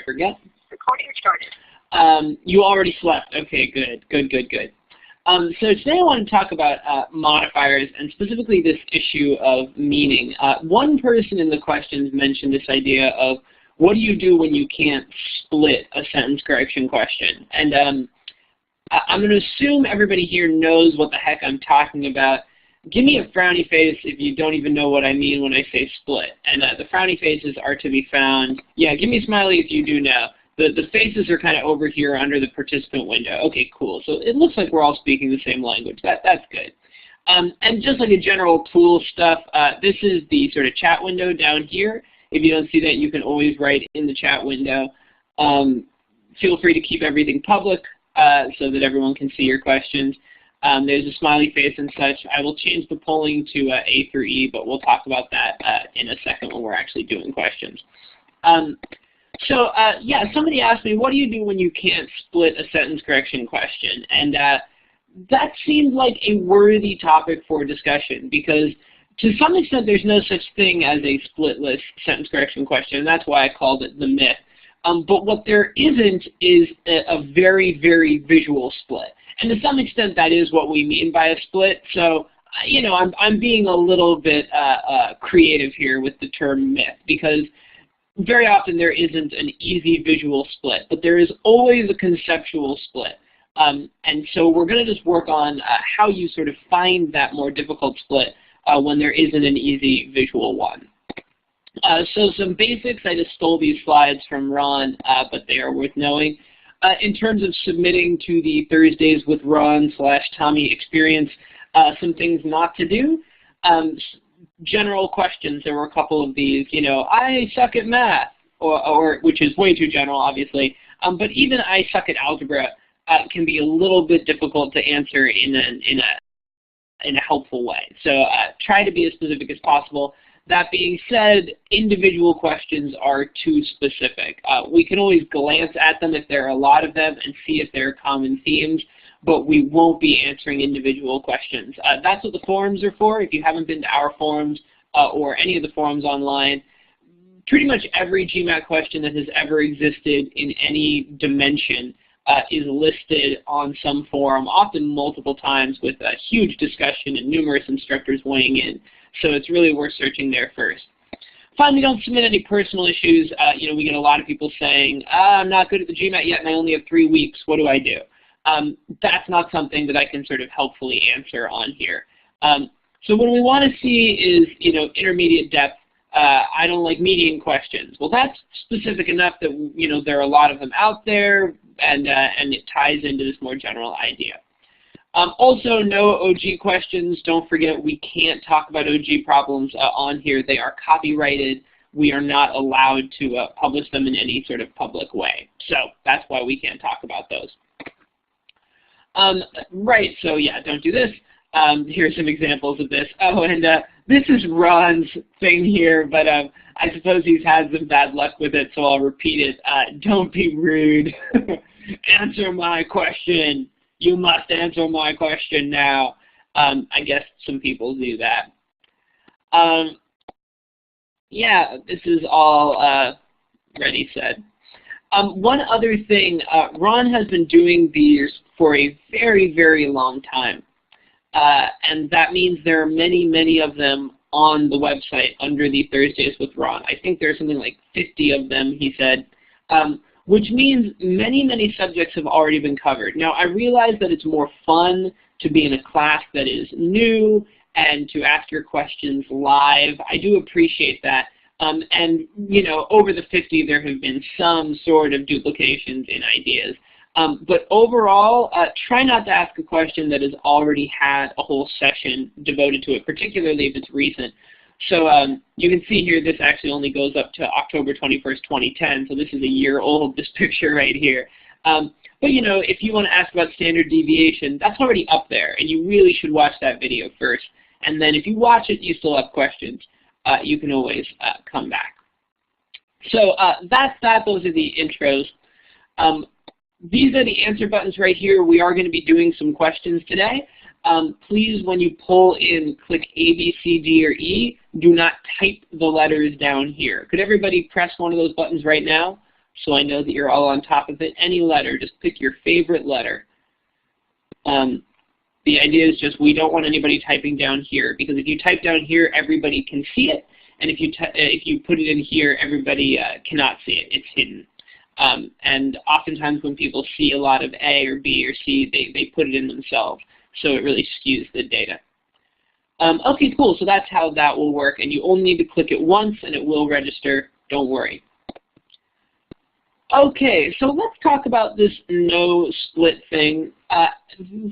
forget. Recording started. You already slept. Okay, good. So today I want to talk about modifiers and specifically this issue of meaning. One person in the questions mentioned this idea of what do you do when you can't split a sentence correction question? And I'm going to assume everybody here knows what the heck I'm talking about. Give me a frowny face if you don't even know what I mean when I say split. And the frowny faces are to be found. Yeah, give me a smiley if you do know. The faces are kind of over here under the participant window. Okay, cool. So it looks like we're all speaking the same language. That's good. And just like a general tool stuff, this is the sort of chat window down here. If you don't see that, you can always write in the chat window. Feel free to keep everything public so that everyone can see your questions. There's a smiley face and such. I will change the polling to A through E, but we'll talk about that in a second when we're actually doing questions. Yeah, somebody asked me, what do you do when you can't split a sentence correction question? And that seems like a worthy topic for discussion because to some extent there's no such thing as a splitless sentence correction question, and that's why I called it the myth. But what there isn't is a very, very visual split. And to some extent that is what we mean by a split. So, you know, I'm being a little bit creative here with the term myth because very often there isn't an easy visual split, but there is always a conceptual split. And so we're going to just work on how you sort of find that more difficult split when there isn't an easy visual one. So some basics, I just stole these slides from Ron, but they are worth knowing. In terms of submitting to the Thursdays with Ron / Tommy experience, some things not to do. General questions, there were a couple of these, you know, I suck at math, or which is way too general, obviously. But even I suck at algebra can be a little bit difficult to answer in a helpful way. So try to be as specific as possible. That being said, individual questions are too specific. We can always glance at them if there are a lot of them and see if there are common themes, but we won't be answering individual questions. That's what the forums are for. If you haven't been to our forums or any of the forums online, pretty much every GMAT question that has ever existed in any dimension is listed on some forum, often multiple times with a huge discussion and numerous instructors weighing in. So it's really worth searching there first. Finally, don't submit any personal issues. You know, we get a lot of people saying, I'm not good at the GMAT yet and I only have 3 weeks. What do I do? That's not something that I can sort of helpfully answer on here. So what we want to see is, you know, intermediate depth. I don't like median questions. Well, that's specific enough that, you know, there are a lot of them out there, and it ties into this more general idea. Also, no OG questions. Don't forget, we can't talk about OG problems on here. They are copyrighted. We are not allowed to publish them in any sort of public way. So that's why we can't talk about those. Right, so yeah, don't do this. Here's some examples of this. Oh, and this is Ron's thing here, but I suppose he's had some bad luck with it, so I'll repeat it. Don't be rude. Answer my question. You must answer my question now. I guess some people do that. Yeah, this is all ready said. One other thing, Ron has been doing these for a very, very long time. And that means there are many, many of them on the website under the Thursdays with Ron. I think there's something like 50 of them, he said, which means many, many subjects have already been covered. Now, I realize that it's more fun to be in a class that is new and to ask your questions live. I do appreciate that. And, you know, over the 50, there have been some sort of duplications in ideas. But overall, try not to ask a question that has already had a whole session devoted to it, particularly if it's recent. So you can see here this actually only goes up to October 21st, 2010, so this is a year old, this picture right here. But you know, if you want to ask about standard deviation, that's already up there, and you really should watch that video first. And then if you watch it, you still have questions, you can always come back. So that's that. Those are the intros. These are the answer buttons right here. We are going to be doing some questions today. Please, when you pull in, click A, B, C, D, or E. Do not type the letters down here. Could everybody press one of those buttons right now so I know that you're all on top of it. Any letter, just pick your favorite letter. The idea is just we don't want anybody typing down here, because if you type down here, everybody can see it, and if you put it in here, everybody cannot see it. It's hidden. And oftentimes when people see a lot of A or B or C, they put it in themselves, so it really skews the data. Okay, cool. So that's how that will work, and you only need to click it once, and it will register. Don't worry. Okay, so let's talk about this no split thing.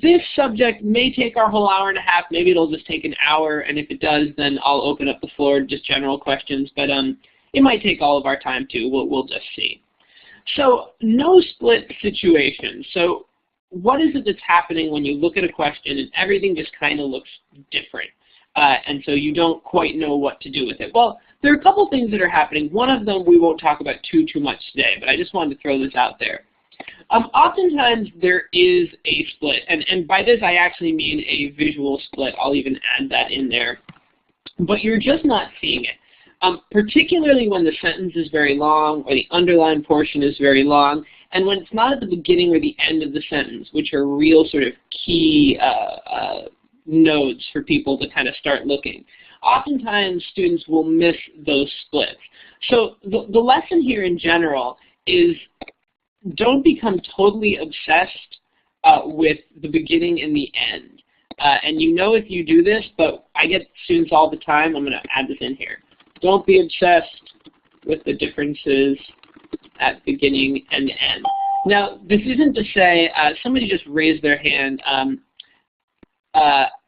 This subject may take our whole hour and a half. Maybe it'll just take an hour, and if it does, then I'll open up the floor to just general questions. But it might take all of our time too. We'll just see. So no split situation. So what is it that's happening when you look at a question and everything just kind of looks different? And so you don't quite know what to do with it. Well, there are a couple things that are happening. One of them we won't talk about too much today, but I just wanted to throw this out there. Oftentimes there is a split, and by this I actually mean a visual split. I'll even add that in there. But you're just not seeing it, particularly when the sentence is very long or the underlined portion is very long, and when it's not at the beginning or the end of the sentence, which are real sort of key nodes for people to kind of start looking. Oftentimes students will miss those splits. So the lesson here in general is don't become totally obsessed with the beginning and the end. And you know if you do this, but I get students all the time, I'm going to add this in here. Don't be obsessed with the differences at beginning and end. Now, this isn't to say, somebody just raised their hand.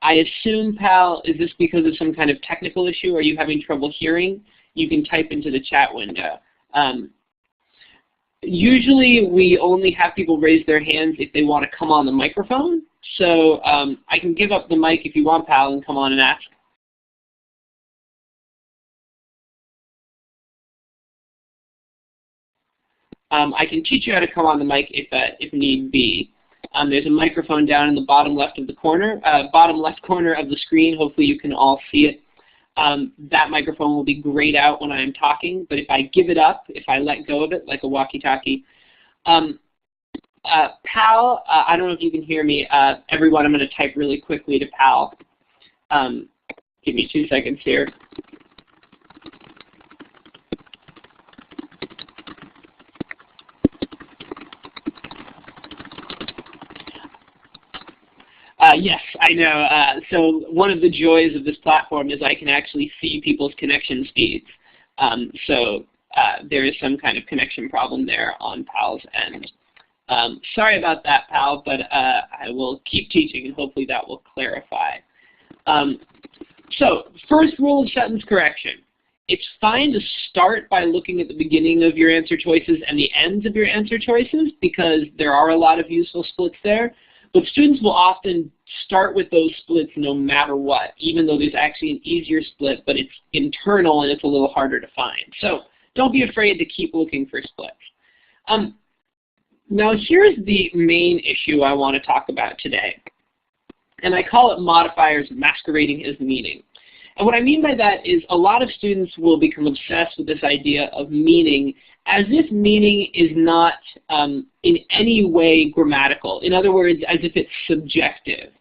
I assume, pal, is this because of some kind of technical issue? Are you having trouble hearing? You can type into the chat window. Usually we only have people raise their hands if they want to come on the microphone. So I can give up the mic if you want, pal, and come on and ask. I can teach you how to come on the mic if need be. There's a microphone down in the bottom left of the corner, bottom left corner of the screen. Hopefully you can all see it. That microphone will be grayed out when I'm talking, but if I give it up, if I let go of it like a walkie-talkie. Pal, I don't know if you can hear me. Everyone, I'm going to type really quickly to Pal. Give me 2 seconds here. Yes, I know. So one of the joys of this platform is I can actually see people's connection speeds. So there is some kind of connection problem there on Pal's end. Sorry about that, Pal, but I will keep teaching and hopefully that will clarify. So first rule of sentence correction. It's fine to start by looking at the beginning of your answer choices and the ends of your answer choices because there are a lot of useful splits there. But students will often start with those splits no matter what, even though there's actually an easier split, but it's internal and it's a little harder to find. So don't be afraid to keep looking for splits. Now here's the main issue I want to talk about today. And I call it modifiers masquerading as meaning. And what I mean by that is a lot of students will become obsessed with this idea of meaning as if meaning is not in any way grammatical. In other words, as if it's subjective.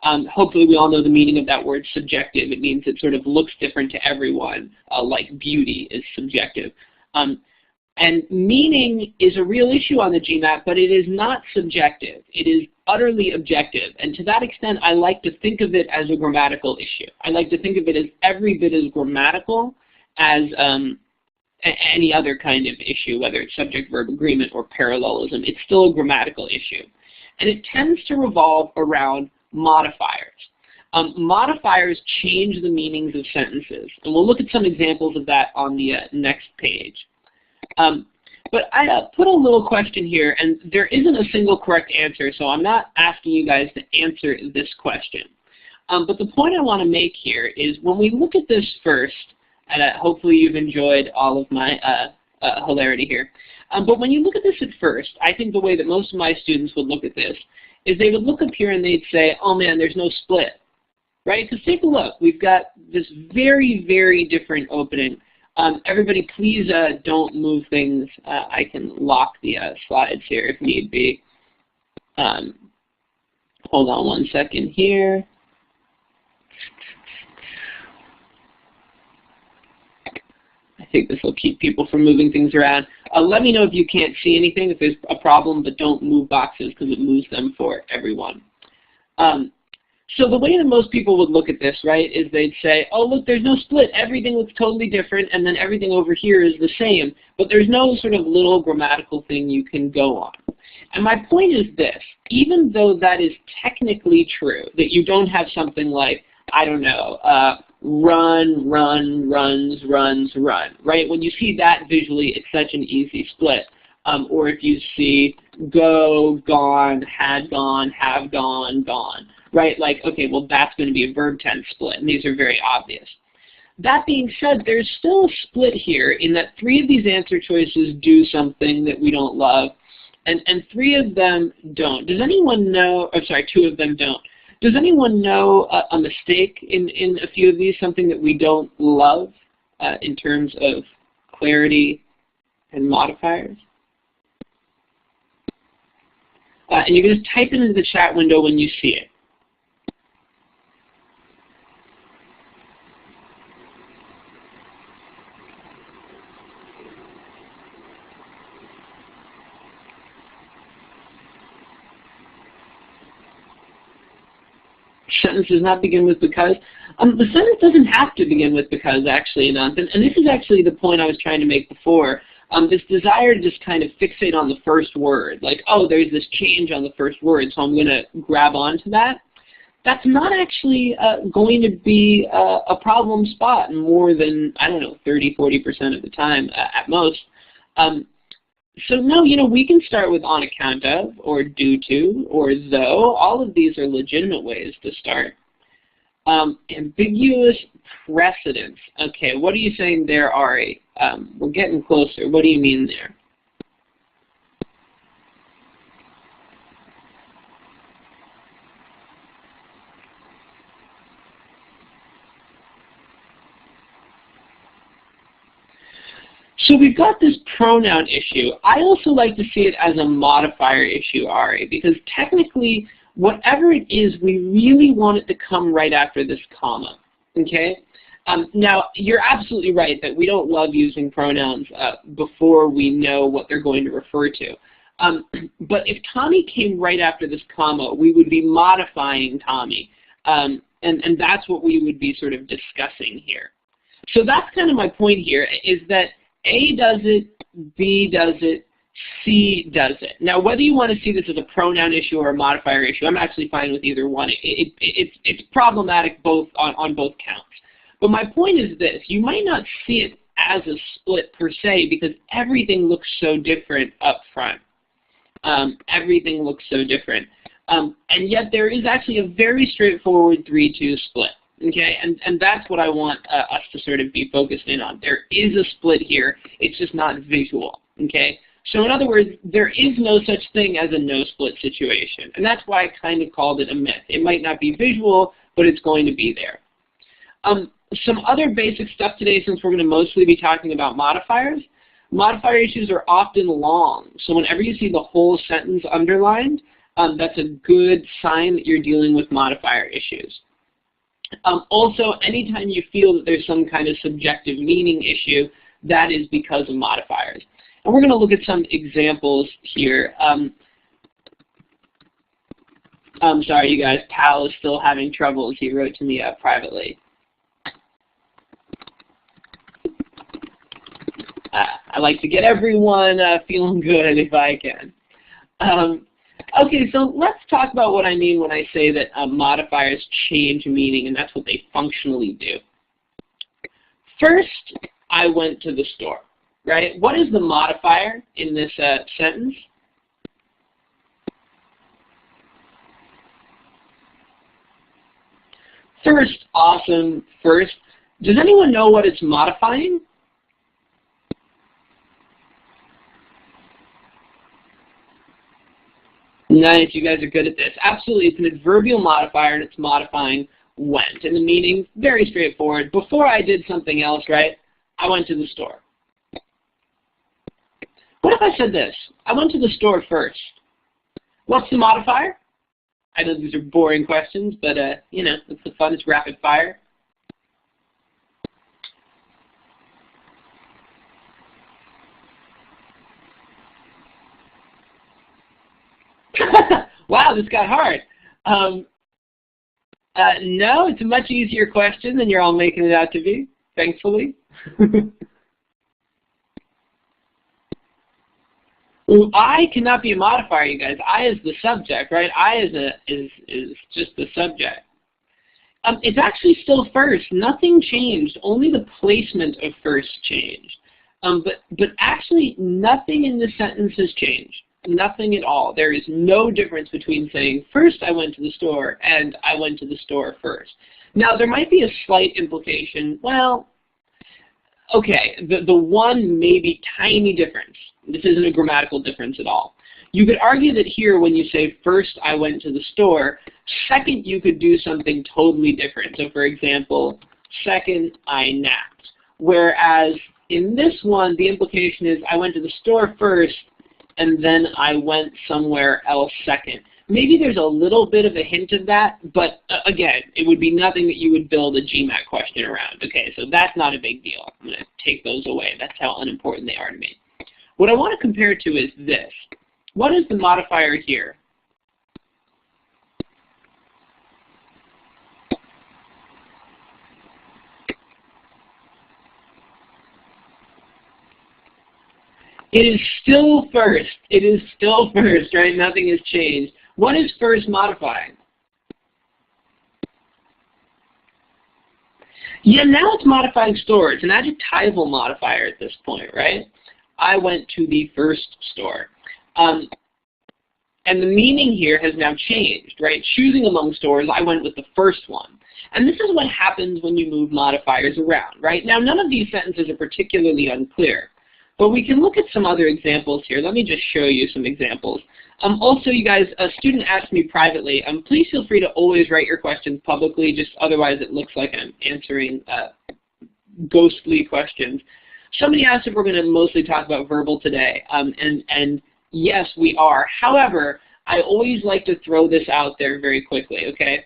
Hopefully we all know the meaning of that word subjective. It means it sort of looks different to everyone, like beauty is subjective. And meaning is a real issue on the GMAT, but it is not subjective. It is utterly objective. And to that extent, I like to think of it as a grammatical issue. I like to think of it as every bit as grammatical as any other kind of issue, whether it's subject-verb agreement or parallelism. It's still a grammatical issue. And it tends to revolve around modifiers. Modifiers change the meanings of sentences. And we'll look at some examples of that on the next page. But I put a little question here, and there isn't a single correct answer, so I'm not asking you guys to answer this question. But the point I want to make here is when we look at this first, and hopefully you've enjoyed all of my hilarity here, but when you look at this at first, I think the way that most of my students would look at this is they would look up here and they'd say, oh man, there's no split, right? Because take a look. We've got this very, very different opening Everybody, please don't move things. I can lock the slides here if need be. Hold on one second here. I think this will keep people from moving things around. Let me know if you can't see anything, if there's a problem, but don't move boxes because it moves them for everyone. So the way that most people would look at this, right, is they'd say, oh, look, there's no split. Everything looks totally different, and then everything over here is the same. But there's no sort of little grammatical thing you can go on. And my point is this. Even though that is technically true, that you don't have something like, I don't know, run, run, runs, runs, run, right? When you see that visually, it's such an easy split. Or if you see go, gone, had gone, have gone, gone. Right, like, okay, well, that's going to be a verb tense split, and these are very obvious. That being said, there's still a split here in that 3 of these answer choices do something that we don't love, and 3 of them don't. Does anyone know, or sorry, 2 of them don't. Does anyone know a mistake in a few of these, something that we don't love in terms of clarity and modifiers? And you can just type it into the chat window when you see it. Sentence does not begin with because. The sentence doesn't have to begin with because, actually, Ananthan. And this is actually the point I was trying to make before. This desire to just kind of fixate on the first word. Like, oh, there's this change on the first word, so I'm going to grab onto that. That's not actually going to be a problem spot more than, I don't know, 30, 40% of the time at most. So no, we can start with on account of, or due to, or though. All of these are legitimate ways to start. Ambiguous precedence. Okay, what are you saying there, Ari? We're getting closer. What do you mean there? So we've got this pronoun issue. I also like to see it as a modifier issue, Ari, because technically, whatever it is, we really want it to come right after this comma, okay? Now, you're absolutely right that we don't love using pronouns before we know what they're going to refer to. But if Tommy came right after this comma, we would be modifying Tommy, and that's what we would be sort of discussing here. So that's kind of my point here, is that A does it, B does it, C does it. Now, whether you want to see this as a pronoun issue or a modifier issue, I'm actually fine with either one. It's problematic both on both counts. But my point is this. You might not see it as a split per se because everything looks so different up front. Everything looks so different. And yet there is actually a very straightforward 3-2 split. Okay, and that's what I want us to sort of be focused in on. There is a split here. It's just not visual. Okay, so in other words, there is no such thing as a no split situation, and that's why I kind of called it a myth. It might not be visual, but it's going to be there. Some other basic stuff today, since we're going to mostly be talking about modifiers. Modifier issues are often long, so whenever you see the whole sentence underlined, that's a good sign that you're dealing with modifier issues. Also, anytime you feel that there's some kind of subjective meaning issue, that is because of modifiers. And we're going to look at some examples here. I'm sorry, you guys. Pal is still having troubles. He wrote to me privately. I like to get everyone feeling good if I can. Okay, so let's talk about what I mean when I say that modifiers change meaning, and that's what they functionally do. First, I went to the store, right? What is the modifier in this sentence? First, awesome, first. Does anyone know what it's modifying? Nice, you guys are good at this. Absolutely, it's an adverbial modifier, and it's modifying went. And the meaning, very straightforward. Before I did something else, right, I went to the store. What if I said this? I went to the store first. What's the modifier? I know these are boring questions, but you know, it's the fun. It's rapid fire. Wow, this got hard. No, it's a much easier question than you're all making it out to be, thankfully. Well, I cannot be a modifier, you guys. I is the subject, right? I is just the subject. It's actually still first. Nothing changed. Only the placement of first changed. But actually, nothing in this sentence has changed. Nothing at all. There is no difference between saying, first I went to the store and I went to the store first. Now, there might be a slight implication. Well, okay, the one maybe tiny difference. This isn't a grammatical difference at all. You could argue that here when you say, first I went to the store, second you could do something totally different. So for example, second I napped. Whereas in this one, the implication is I went to the store first, and then I went somewhere else second. Maybe there's a little bit of a hint of that, but again, it would be nothing that you would build a GMAT question around. Okay, so that's not a big deal. I'm going to take those away. That's how unimportant they are to me. What I want to compare to is this. What is the modifier here? It is still first. It is still first, right? Nothing has changed. What is first modifying? Yeah, now it's modifying store. It's an adjectival modifier at this point, right? I went to the first store. And the meaning here has now changed, right? Choosing among stores, I went with the first one. And this is what happens when you move modifiers around, right? Now, none of these sentences are particularly unclear. But we can look at some other examples here. Let me just show you some examples. Also, you guys, a student asked me privately, please feel free to always write your questions publicly, just otherwise it looks like I'm answering ghostly questions. Somebody asked if we're going to mostly talk about verbal today, and yes, we are. However, I always like to throw this out there very quickly, okay?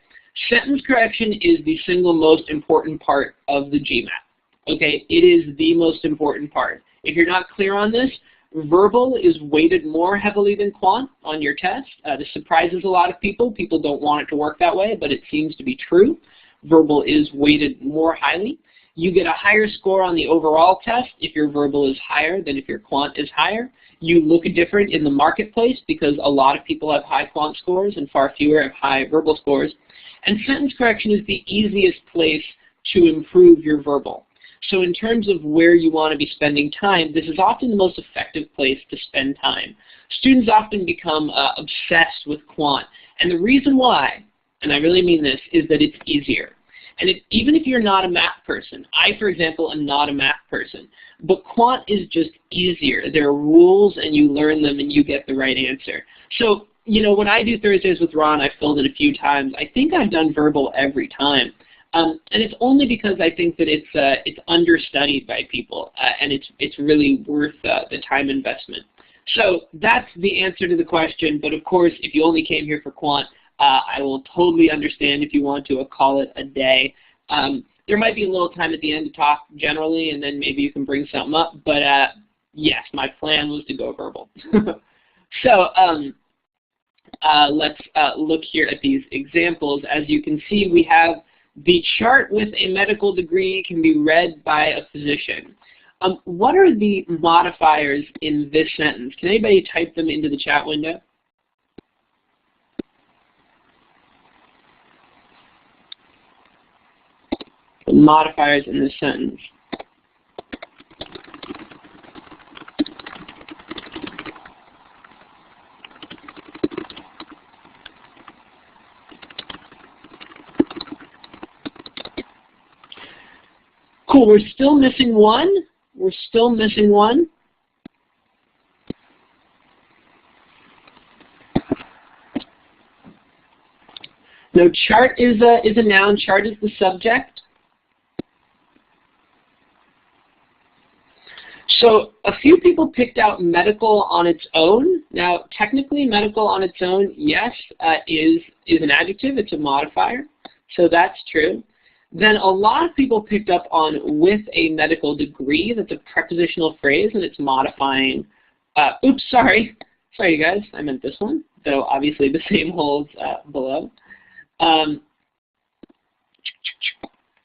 Sentence correction is the single most important part of the GMAT, okay? It is the most important part. If you're not clear on this, verbal is weighted more heavily than quant on your test. This surprises a lot of people. People don't want it to work that way, but it seems to be true. Verbal is weighted more highly. You get a higher score on the overall test if your verbal is higher than if your quant is higher. You look different in the marketplace because a lot of people have high quant scores and far fewer have high verbal scores. And sentence correction is the easiest place to improve your verbal. So in terms of where you want to be spending time, this is often the most effective place to spend time. Students often become obsessed with quant. And the reason why, and I really mean this, is that it's easier. And even if you're not a math person, I, for example, am not a math person, but quant is just easier. There are rules, and you learn them, and you get the right answer. So, you know, when I do Thursdays with Ron, I've filled it a few times. I think I've done verbal every time. And it's only because I think that it's understudied by people, and it's really worth the time investment. So that's the answer to the question. But of course, if you only came here for quant, I will totally understand if you want to call it a day. There might be a little time at the end to talk generally, and then maybe you can bring something up. But yes, my plan was to go verbal. So let's look here at these examples. As you can see, we have the chart with a medical degree can be read by a physician. What are the modifiers in this sentence? Can anybody type them into the chat window? The modifiers in this sentence. Cool, we're still missing one. We're still missing one. No, chart is a noun. Chart is the subject. So a few people picked out medical on its own. Now, technically, medical on its own, yes, is an adjective. It's a modifier, so that's true. Then a lot of people picked up on with a medical degree. That's a prepositional phrase, and it's modifying. Oops, sorry. Sorry, you guys. I meant this one, though obviously the same holds below. And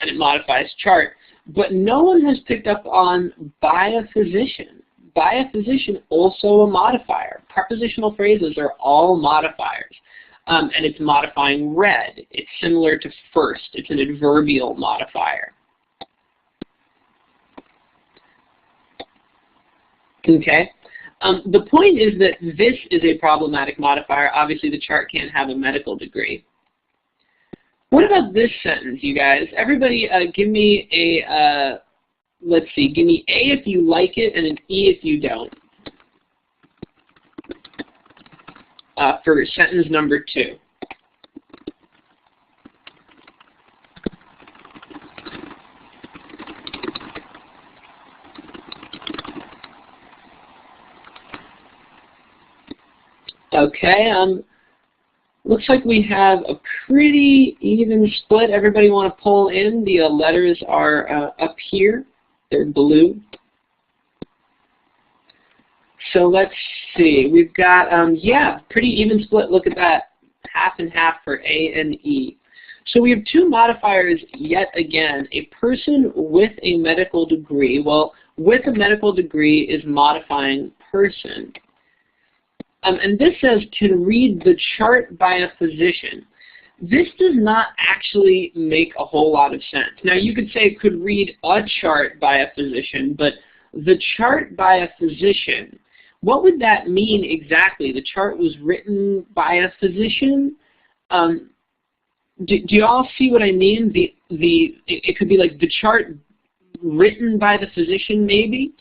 it modifies chart. But no one has picked up on by a physician. By a physician, also a modifier. Prepositional phrases are all modifiers. And it's modifying read. It's similar to first. It's an adverbial modifier. Okay. The point is that this is a problematic modifier. Obviously, the chart can't have a medical degree. What about this sentence, you guys? Everybody give me a, let's see, give me A if you like it and an E if you don't. For sentence number 2. Okay, looks like we have a pretty even split. Everybody want to pull in? The letters are up here. They're blue. So let's see. We've got, yeah, pretty even split. Look at that. Half and half for A and E. So we have 2 modifiers yet again. A person with a medical degree. Well, with a medical degree is modifying person. And this says, can read the chart by a physician. This does not actually make a whole lot of sense. Now, you could say it could read a chart by a physician, but the chart by a physician, what would that mean exactly? The chart was written by a physician? Do you all see what I mean? It could be like the chart written by the physician, maybe.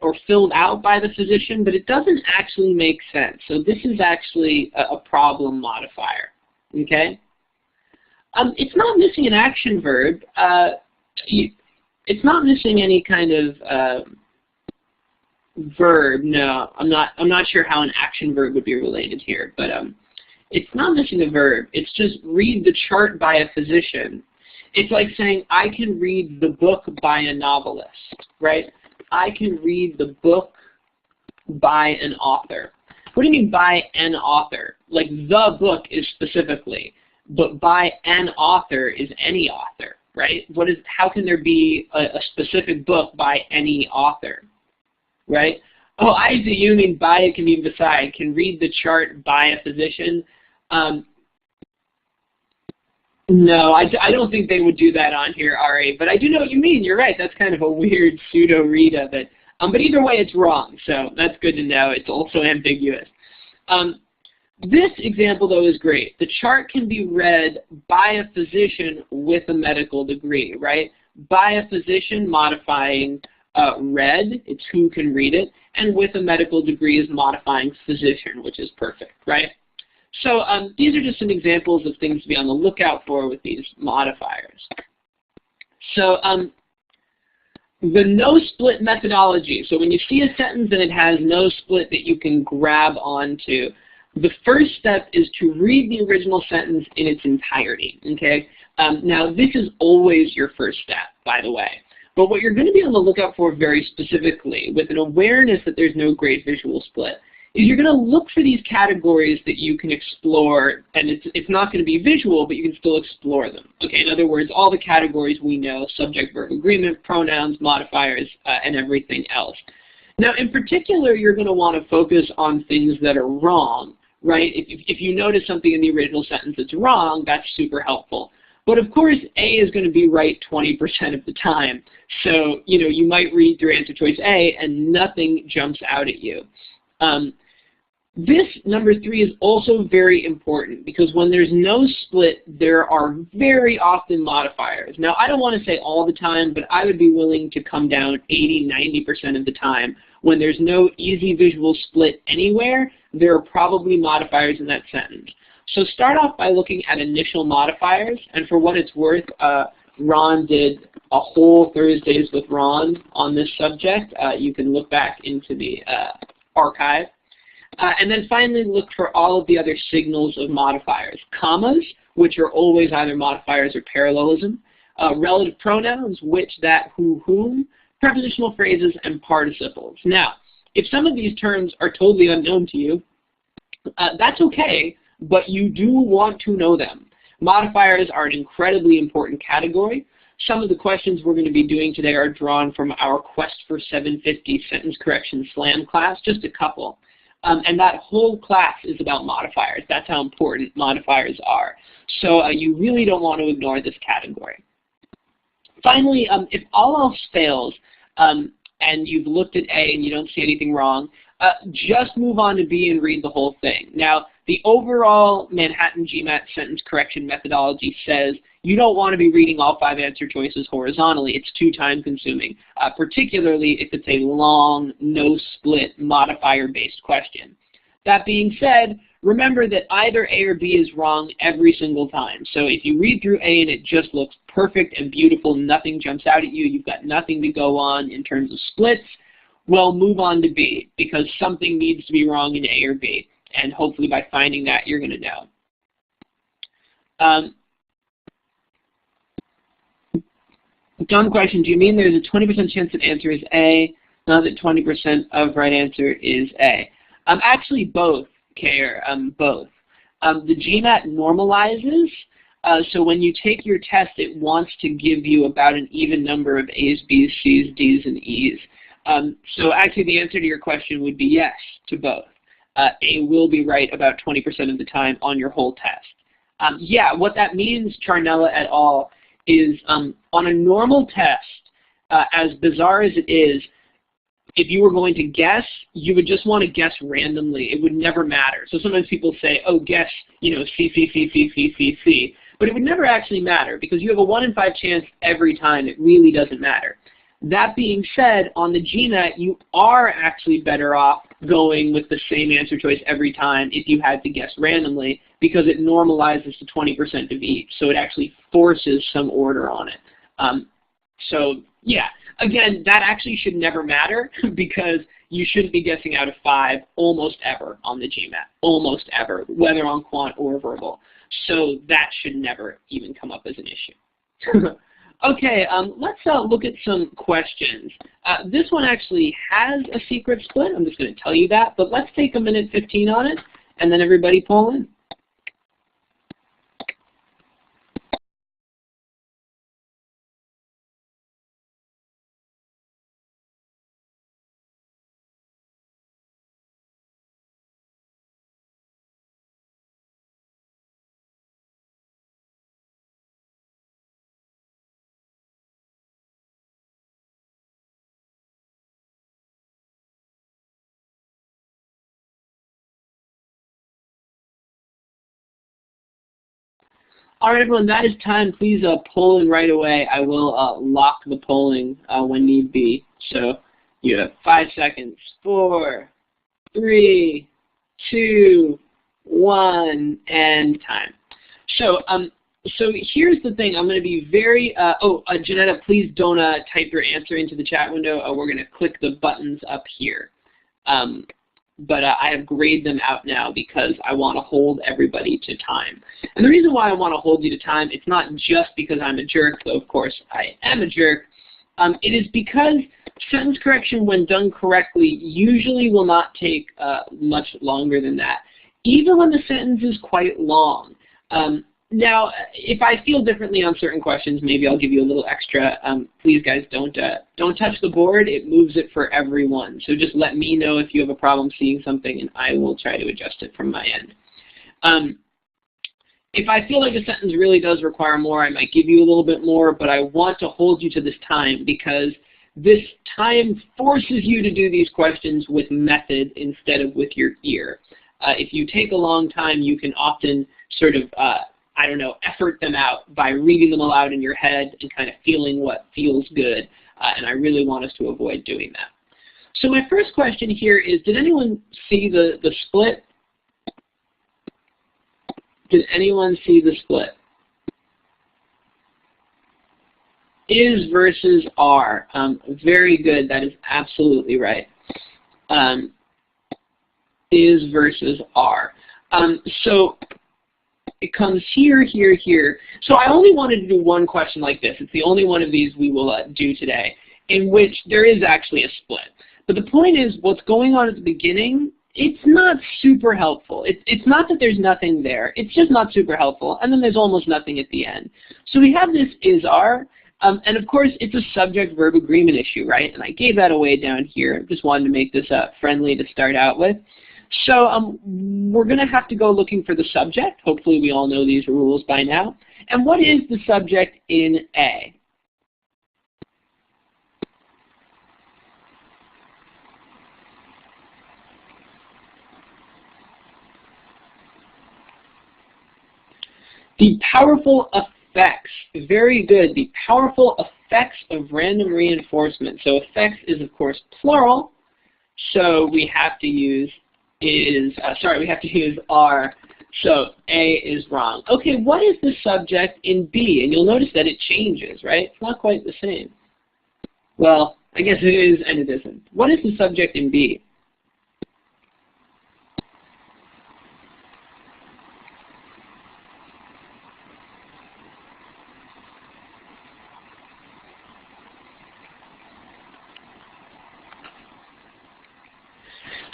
Or filled out by the physician, but it doesn't actually make sense. So this is actually a problem modifier, okay? It's not missing an action verb. It's not missing any kind of verb. No, I'm not sure how an action verb would be related here, but it's not missing a verb. It's just read the chart by a physician. It's like saying I can read the book by a novelist, right? I can read the book by an author. What do you mean by an author? Like the book is specifically, but by an author is any author, right? How can there be a specific book by any author, right? Oh, I see. You mean by it can mean beside. Can read the chart by a physician. No, I don't think they would do that on here, Ari, but I do know what you mean. You're right. That's kind of a weird pseudo-read of it. But either way, it's wrong, so that's good to know. It's also ambiguous. This example, though, is great. The chart can be read by a physician with a medical degree, right? By a physician modifying read, it's who can read it, and with a medical degree is modifying physician, which is perfect, right? So these are just some examples of things to be on the lookout for with these modifiers. So the no-split methodology. So when you see a sentence and it has no split that you can grab onto, the first step is to read the original sentence in its entirety. Okay. Now this is always your first step, by the way. But what you're going to be on the lookout for very specifically, with an awareness that there's no great visual split, is you're going to look for these categories that you can explore, and it's not going to be visual, but you can still explore them. Okay, in other words, all the categories we know, subject, verb, agreement, pronouns, modifiers, and everything else. Now, in particular, you're going to want to focus on things that are wrong, right? If you notice something in the original sentence that's wrong, that's super helpful. But of course, A is going to be right 20% of the time. So, you might read through answer choice A and nothing jumps out at you. This, number 3, is also very important because when there's no split, there are very often modifiers. Now, I don't want to say all the time, but I would be willing to come down 80–90% of the time. When there's no easy visual split anywhere, there are probably modifiers in that sentence. So start off by looking at initial modifiers, and for what it's worth, Ron did a whole Thursdays with Ron on this subject. You can look back into the archive. And then finally, look for all of the other signals of modifiers. Commas, which are always either modifiers or parallelism. Relative pronouns, which, that, who, whom. Prepositional phrases, and participles. Now, if some of these terms are totally unknown to you, that's okay, but you do want to know them. Modifiers are an incredibly important category. Some of the questions we're going to be doing today are drawn from our Quest for 750 Sentence Correction Slam class, just a couple. And that whole class is about modifiers. That's how important modifiers are. So you really don't want to ignore this category. Finally, if all else fails, and you've looked at A and you don't see anything wrong, just move on to B and read the whole thing. Now, the overall Manhattan GMAT sentence correction methodology says you don't want to be reading all 5 answer choices horizontally. It's too time-consuming, particularly if it's a long, no-split, modifier-based question. That being said, remember that either A or B is wrong every single time. So if you read through A and it just looks perfect and beautiful, nothing jumps out at you, you've got nothing to go on in terms of splits, well, move on to B, because something needs to be wrong in A or B. And hopefully by finding that, you're going to know. Dumb question, do you mean there's a 20% chance that answer is A, not that 20% of right answer is A? Actually, both, Care, both. The GMAT normalizes, so when you take your test, it wants to give you about an even number of A's, B's, C's, D's, and E's. So actually the answer to your question would be yes to both. A will be right about 20% of the time on your whole test. Yeah, what that means, Charnella et al., is on a normal test, as bizarre as it is, if you were going to guess, you would just want to guess randomly. It would never matter. So sometimes people say, oh, guess, you know, C, C, C, C, C, C, C. But it would never actually matter because you have a 1 in 5 chance every time. It really doesn't matter. That being said, on the GMAT, you are actually better off going with the same answer choice every time if you had to guess randomly because it normalizes to 20% of each. So it actually forces some order on it. So yeah, again, that actually should never matter because you shouldn't be guessing out of 5 almost ever on the GMAT, almost ever, whether on quant or verbal. So that should never even come up as an issue. Okay, let's look at some questions. This one actually has a secret split. I'm just going to tell you that, but let's take a minute 15 on it, and then everybody pull in. All right, everyone, that is time. Please poll in right away. I will lock the polling when need be. So you have 5 seconds. 4, 3, 2, 1, and time. So here's the thing. I'm going to be very, Janetta, please don't type your answer into the chat window. We're going to click the buttons up here. But I have grayed them out now because I want to hold everybody to time. And the reason why I want to hold you to time, it's not just because I'm a jerk, though of course I am a jerk. It is because sentence correction, when done correctly, usually will not take much longer than that, even when the sentence is quite long. Now, if I feel differently on certain questions, maybe I'll give you a little extra. Please, guys, don't touch the board. It moves it for everyone. So just let me know if you have a problem seeing something, and I will try to adjust it from my end. If I feel like a sentence really does require more, I might give you a little bit more, but I want to hold you to this time because this time forces you to do these questions with method instead of with your ear. If you take a long time, you can often sort of I don't know, effort them out by reading them aloud in your head and kind of feeling what feels good. And I really want us to avoid doing that. So my first question here is, did anyone see the split? Did anyone see the split? Is versus are. Very good. That is absolutely right. Is versus are. So it comes here, here, here. So I only wanted to do one question like this. It's the only one of these we will do today, in which there is actually a split. But the point is, what's going on at the beginning, it's not super helpful. It's not that there's nothing there. It's just not super helpful. And then there's almost nothing at the end. So we have this is are. And of course, it's a subject-verb agreement issue, right? And I gave that away down here. Just wanted to make this friendly to start out with. So we're going to have to go looking for the subject. Hopefully we all know these rules by now. And what is the subject in A? The powerful effects. Very good. The powerful effects of random reinforcement. So effects is, of course, plural. So we have to use we have to use are. So A is wrong. Okay, what is the subject in B? And you'll notice that it changes, right? It's not quite the same. Well, I guess it is and it isn't. What is the subject in B?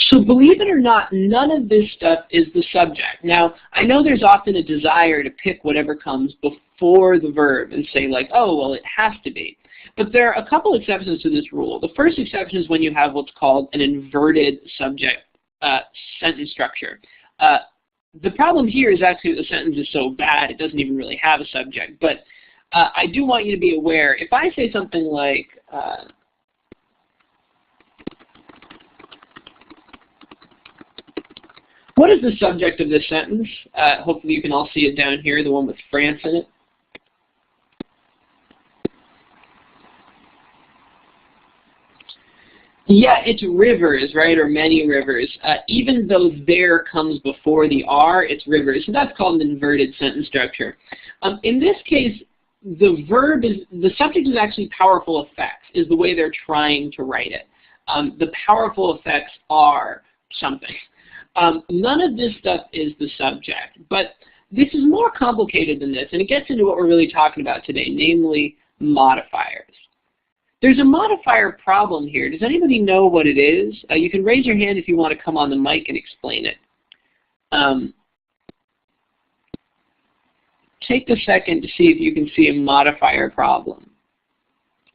So believe it or not, none of this stuff is the subject. Now, I know there's often a desire to pick whatever comes before the verb and say like, oh, well, it has to be. But there are a couple exceptions to this rule. The first exception is when you have what's called an inverted subject sentence structure. The problem here is actually the sentence is so bad it doesn't even really have a subject. But I do want you to be aware, if I say something like, what is the subject of this sentence? Hopefully you can all see it down here, the one with France in it. Yeah, it's rivers, right, or many rivers. Even though there comes before the are, it's rivers. So that's called an inverted sentence structure. In this case, the subject is actually powerful effects, is the way they're trying to write it. The powerful effects are something. None of this stuff is the subject, but this is more complicated than this, and it gets into what we're really talking about today, namely modifiers. There's a modifier problem here. Does anybody know what it is? You can raise your hand if you want to come on the mic and explain it. Take a second to see if you can see a modifier problem.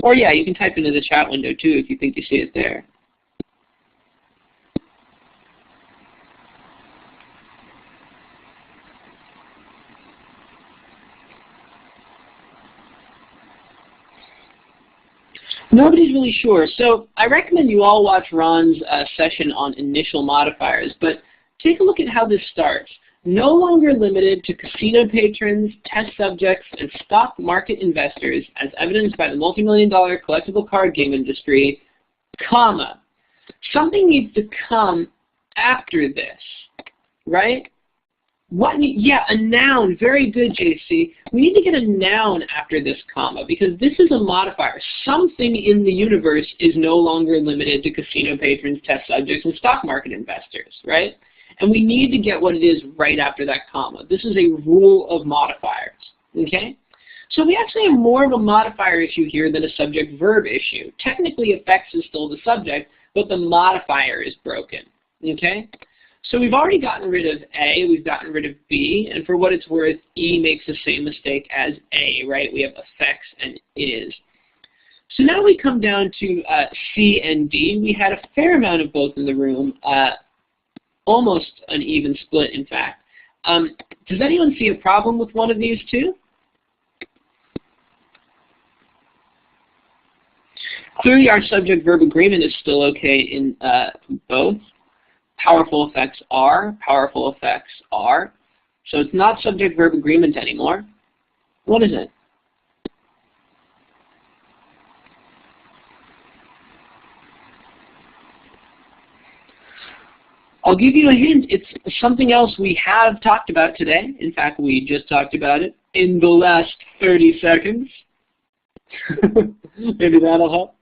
Or yeah, you can type into the chat window too if you think you see it there. Nobody's really sure. So I recommend you all watch Ron's session on initial modifiers, but take a look at how this starts. No longer limited to casino patrons, test subjects, and stock market investors, as evidenced by the multi-million-dollar collectible card game industry, comma. Something needs to come after this, right? Yeah, a noun. Very good, JC. We need to get a noun after this comma because this is a modifier. Something in the universe is no longer limited to casino patrons, test subjects, and stock market investors, right? And we need to get what it is right after that comma. This is a rule of modifiers, okay? So we actually have more of a modifier issue here than a subject-verb issue. Technically, effects is still the subject, but the modifier is broken, okay? So we've already gotten rid of A, we've gotten rid of B, and for what it's worth, E makes the same mistake as A, right? We have effects and is. So now we come down to C and D. We had a fair amount of both in the room, almost an even split, in fact. Does anyone see a problem with one of these two? Clearly our subject-verb agreement is still okay in both. Powerful effects are, powerful effects are. So it's not subject-verb agreement anymore. What is it? I'll give you a hint. It's something else we have talked about today. In fact, we just talked about it in the last 30 seconds. Maybe that'll help.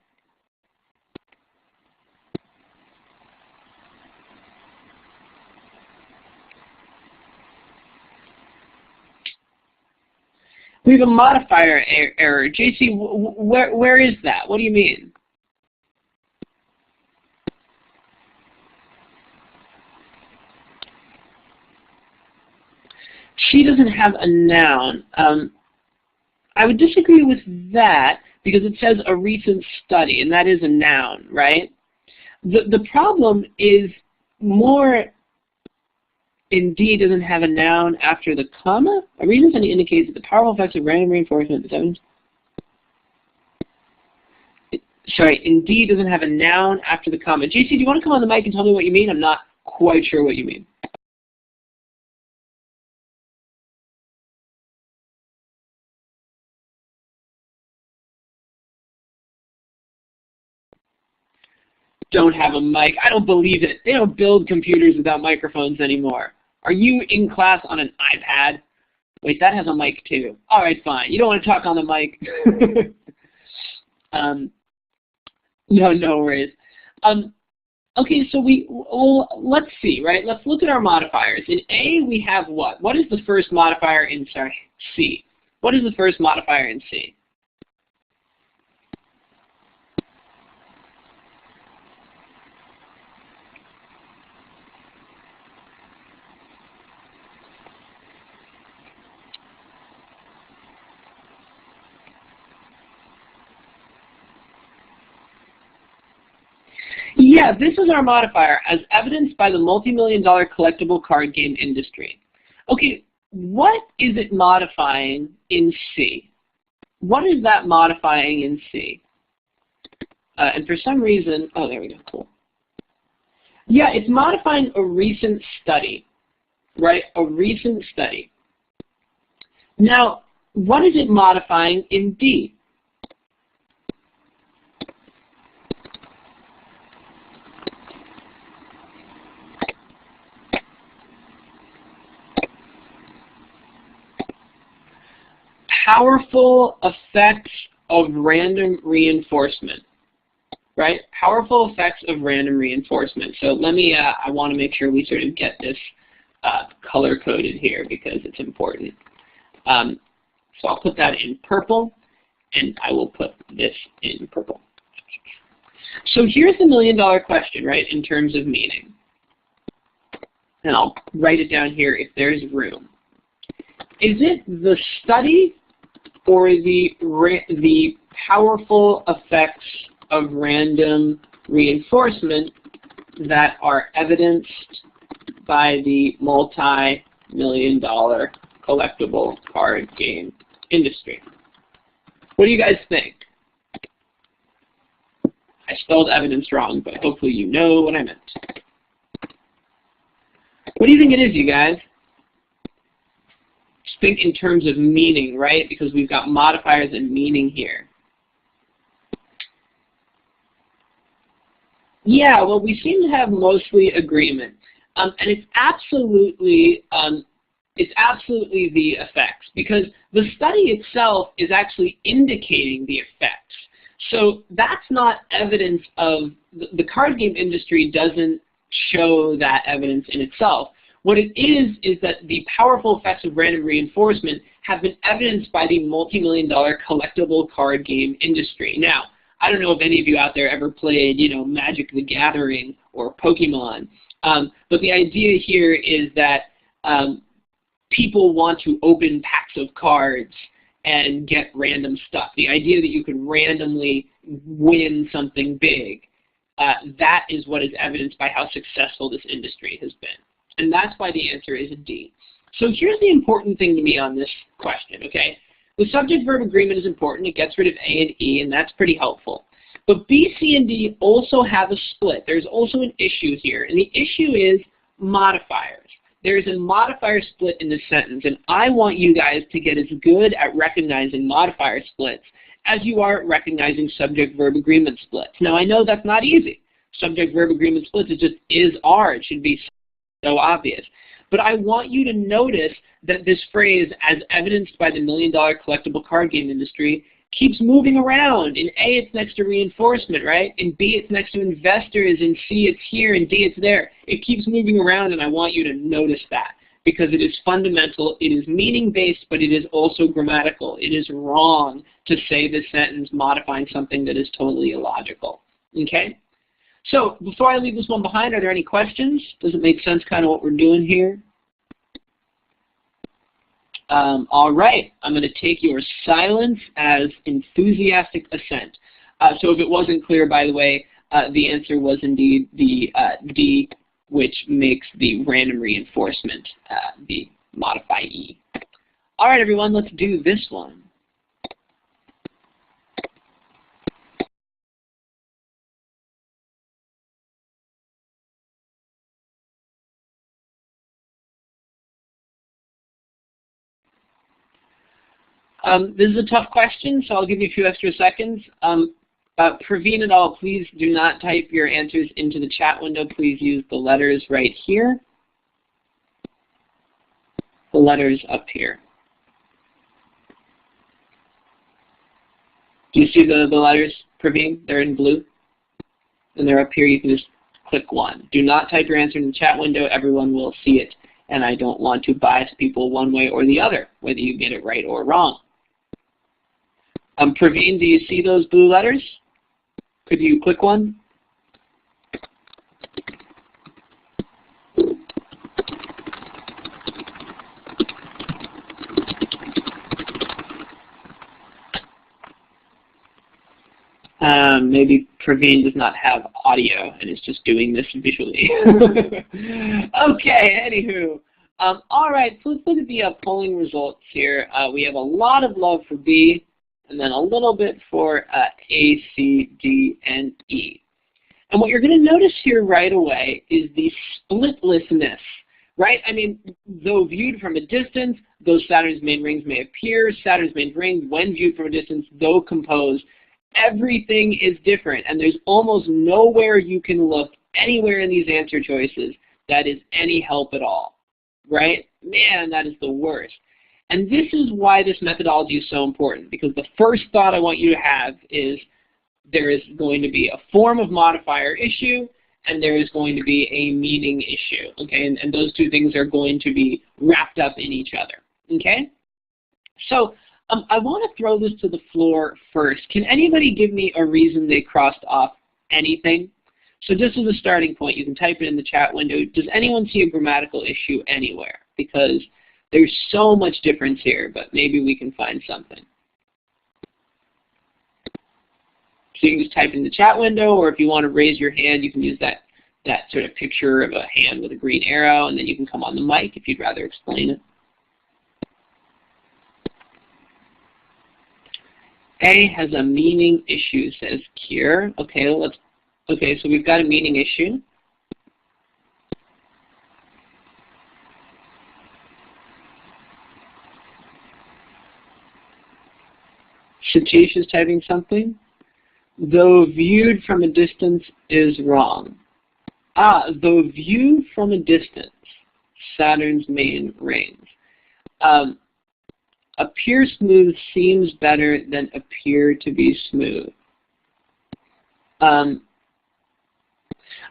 We have a modifier error. JC, where is that? What do you mean? She doesn't have a noun. I would disagree with that because it says a recent study, and that is a noun, right? The problem is more indeed doesn't have a noun after the comma. A recent study indicates that the powerful effects of random reinforcement. Sorry, indeed doesn't have a noun after the comma. JC, do you want to come on the mic and tell me what you mean? I'm not quite sure what you mean. Don't have a mic. I don't believe it. They don't build computers without microphones anymore. Are you in class on an iPad? Wait, that has a mic too. All right, fine. You don't want to talk on the mic. No worries. Okay, so let's see, right? Let's look at our modifiers. In A, we have what? What is the first modifier in, C? What is the first modifier in C? Yeah, this is our modifier, as evidenced by the multi-million-dollar collectible card game industry. Okay, what is it modifying in C? What is that modifying in C? And for some reason, oh, there we go, cool. Yeah, it's modifying a recent study, right? A recent study. Now, what is it modifying in D? Powerful effects of random reinforcement, right? Powerful effects of random reinforcement. So let me, I want to make sure we sort of get this color-coded here because it's important. So I'll put that in purple, and I will put this in purple. So here's the million-dollar question, right, in terms of meaning. And I'll write it down here if there's room. Is it the study or the powerful effects of random reinforcement that are evidenced by the multi-million-dollar collectible card game industry? What do you guys think? I spelled evidence wrong, but hopefully you know what I meant. What do you think it is, you guys? Just think in terms of meaning, right? Because we've got modifiers and meaning here. Yeah, well, we seem to have mostly agreement. And it's absolutely the effects, because the study itself is actually indicating the effects. So that's not evidence of, the card game industry doesn't show that evidence in itself. What it is that the powerful effects of random reinforcement have been evidenced by the multi-million-dollar collectible card game industry. Now, I don't know if any of you out there ever played, Magic the Gathering or Pokemon, but the idea here is that people want to open packs of cards and get random stuff. The idea that you could randomly win something big, that is what is evidenced by how successful this industry has been. And that's why the answer is a D. So here's the important thing to me on this question, okay? The subject-verb agreement is important. It gets rid of A and E, and that's pretty helpful. But B, C, and D also have a split. There's also an issue here, and the issue is modifiers. There is a modifier split in this sentence, and I want you guys to get as good at recognizing modifier splits as you are at recognizing subject-verb agreement splits. Now, I know that's not easy. Subject-verb agreement splits, it just is. It should be so obvious. But I want you to notice that this phrase, as evidenced by the million-dollar collectible card game industry, keeps moving around. In A, it's next to reinforcement, right? In B, it's next to investors. In C, it's here. In D, it's there. It keeps moving around, and I want you to notice that because it is fundamental. It is meaning-based, but it is also grammatical. It is wrong to say this sentence modifying something that is totally illogical, okay? So before I leave this one behind, are there any questions? Does it make sense kind of what we're doing here? All right, I'm going to take your silence as enthusiastic assent. So if it wasn't clear, by the way, the answer was indeed the D, which makes the random reinforcement the modify E. All right, everyone, let's do this one. This is a tough question, so I'll give you a few extra seconds. Praveen et al., please do not type your answers into the chat window. Please use the letters right here. The letters up here. Do you see the letters, Praveen? They're in blue. And they're up here. You can just click one. Do not type your answer in the chat window. Everyone will see it. And I don't want to bias people one way or the other, whether you get it right or wrong. Praveen, do you see those blue letters? Could you click one? Maybe Praveen does not have audio and is just doing this visually. Okay, anywho. All right, so let's look at the polling results here. We have a lot of love for B, and then a little bit for A, C, D, and E. And what you're going to notice here right away is the splitlessness, right? I mean, though viewed from a distance, those Saturn's main rings may appear. Saturn's main rings, when viewed from a distance, though composed, everything is different. And there's almost nowhere you can look anywhere in these answer choices that is any help at all, right? Man, that is the worst. And this is why this methodology is so important, because the first thought I want you to have is there is going to be a form of modifier issue, and there is going to be a meaning issue, okay? And those two things are going to be wrapped up in each other, okay? So I want to throw this to the floor first. Can anybody give me a reason they crossed off anything? So just as a starting point, you can type it in the chat window. Does anyone see a grammatical issue anywhere? Because there's so much difference here, but maybe we can find something. So you can just type in the chat window, or if you want to raise your hand, you can use that sort of picture of a hand with a green arrow, and then you can come on the mic if you'd rather explain it. A has a meaning issue, says Kier. Okay, so we've got a meaning issue. Satish is typing something. Though viewed from a distance is wrong. Though viewed from a distance, Saturn's main rings. Appear smooth seems better than appear to be smooth.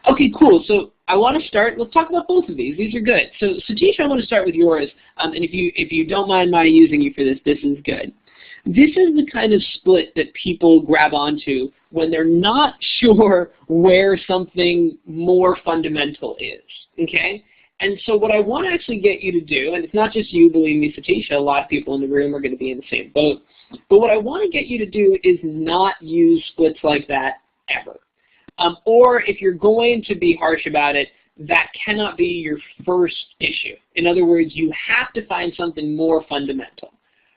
Okay, cool. So I want to start. Let's talk about both of these. These are good. So Satish, I want to start with yours. And if you don't mind my using you for this, this is good. This is the kind of split that people grab onto when they're not sure where something more fundamental is. Okay? And so what I want to actually get you to do, and it's not just you, believe me, Satisha, a lot of people in the room are going to be in the same boat, but what I want to get you to do is not use splits like that ever. Or if you're going to be harsh about it, that cannot be your first issue. In other words, you have to find something more fundamental.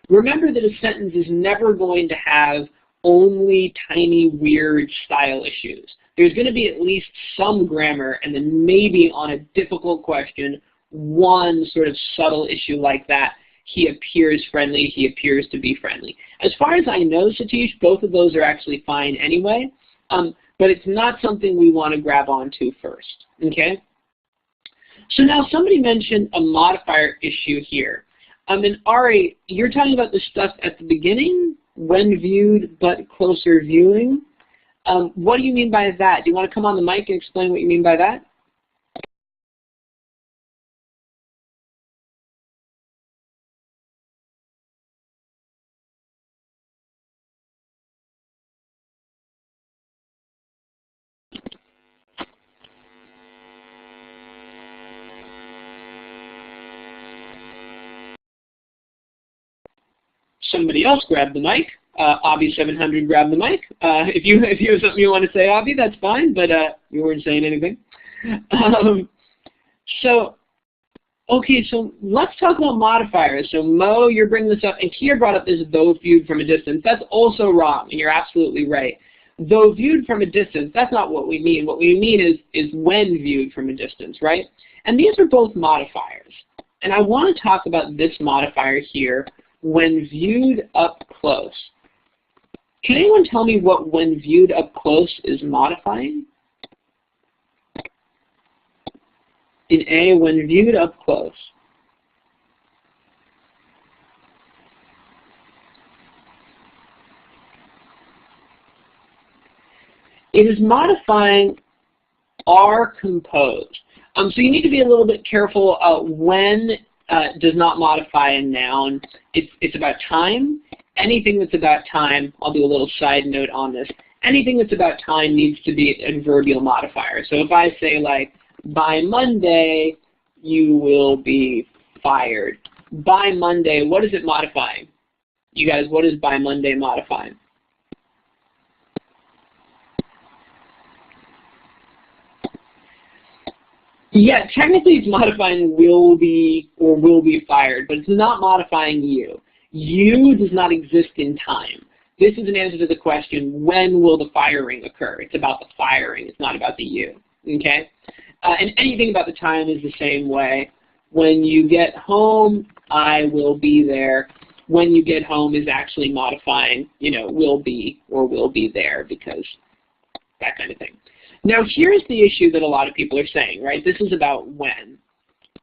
Remember that a sentence is never going to have only tiny, weird style issues. There's going to be at least some grammar, and then maybe on a difficult question, one sort of subtle issue like that. He appears friendly, he appears to be friendly. As far as I know, Satish, both of those are actually fine anyway, but it's not something we want to grab onto first, okay? So now somebody mentioned a modifier issue here. And Ari, you're talking about the stuff at the beginning when viewed but closer viewing. What do you mean by that? Do you want to come on the mic and explain what you mean by that? Somebody else grab the mic. Obby700 grab the mic. If you have something you want to say, Obby, that's fine, but you weren't saying anything. Okay, so let's talk about modifiers. So Mo, you're bringing this up, and Kier brought up this though viewed from a distance. That's also wrong, and you're absolutely right. Though viewed from a distance, that's not what we mean. What we mean is when viewed from a distance, right? And these are both modifiers. And I want to talk about this modifier here, when viewed up close. Can anyone tell me what when viewed up close is modifying? In A, when viewed up close. It is modifying are composed. So you need to be a little bit careful when does not modify a noun. It's about time. Anything that's about time, I'll do a little side note on this. Anything that's about time needs to be an adverbial modifier. So if I say like, by Monday, you will be fired. By Monday, what is it modifying? You guys, what is by Monday modifying? Yeah, technically it's modifying will be or will be fired, but it's not modifying you. You does not exist in time. This is an answer to the question, when will the firing occur? It's about the firing, it's not about the you, okay? And anything about the time is the same way. When you get home, I will be there. When you get home is actually modifying, you know, will be or will be there, because that kind of thing. Now here's the issue that a lot of people are saying, right? This is about when.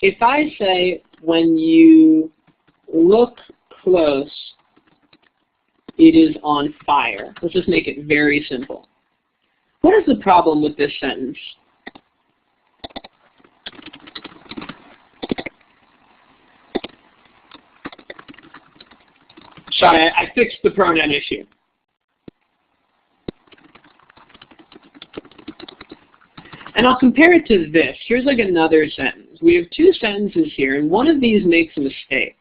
If I say, when you look close, it is on fire. Let's just make it very simple. What is the problem with this sentence? Sorry, I fixed the pronoun issue. And I'll compare it to this. Here's like another sentence. We have two sentences here, and one of these makes a mistake.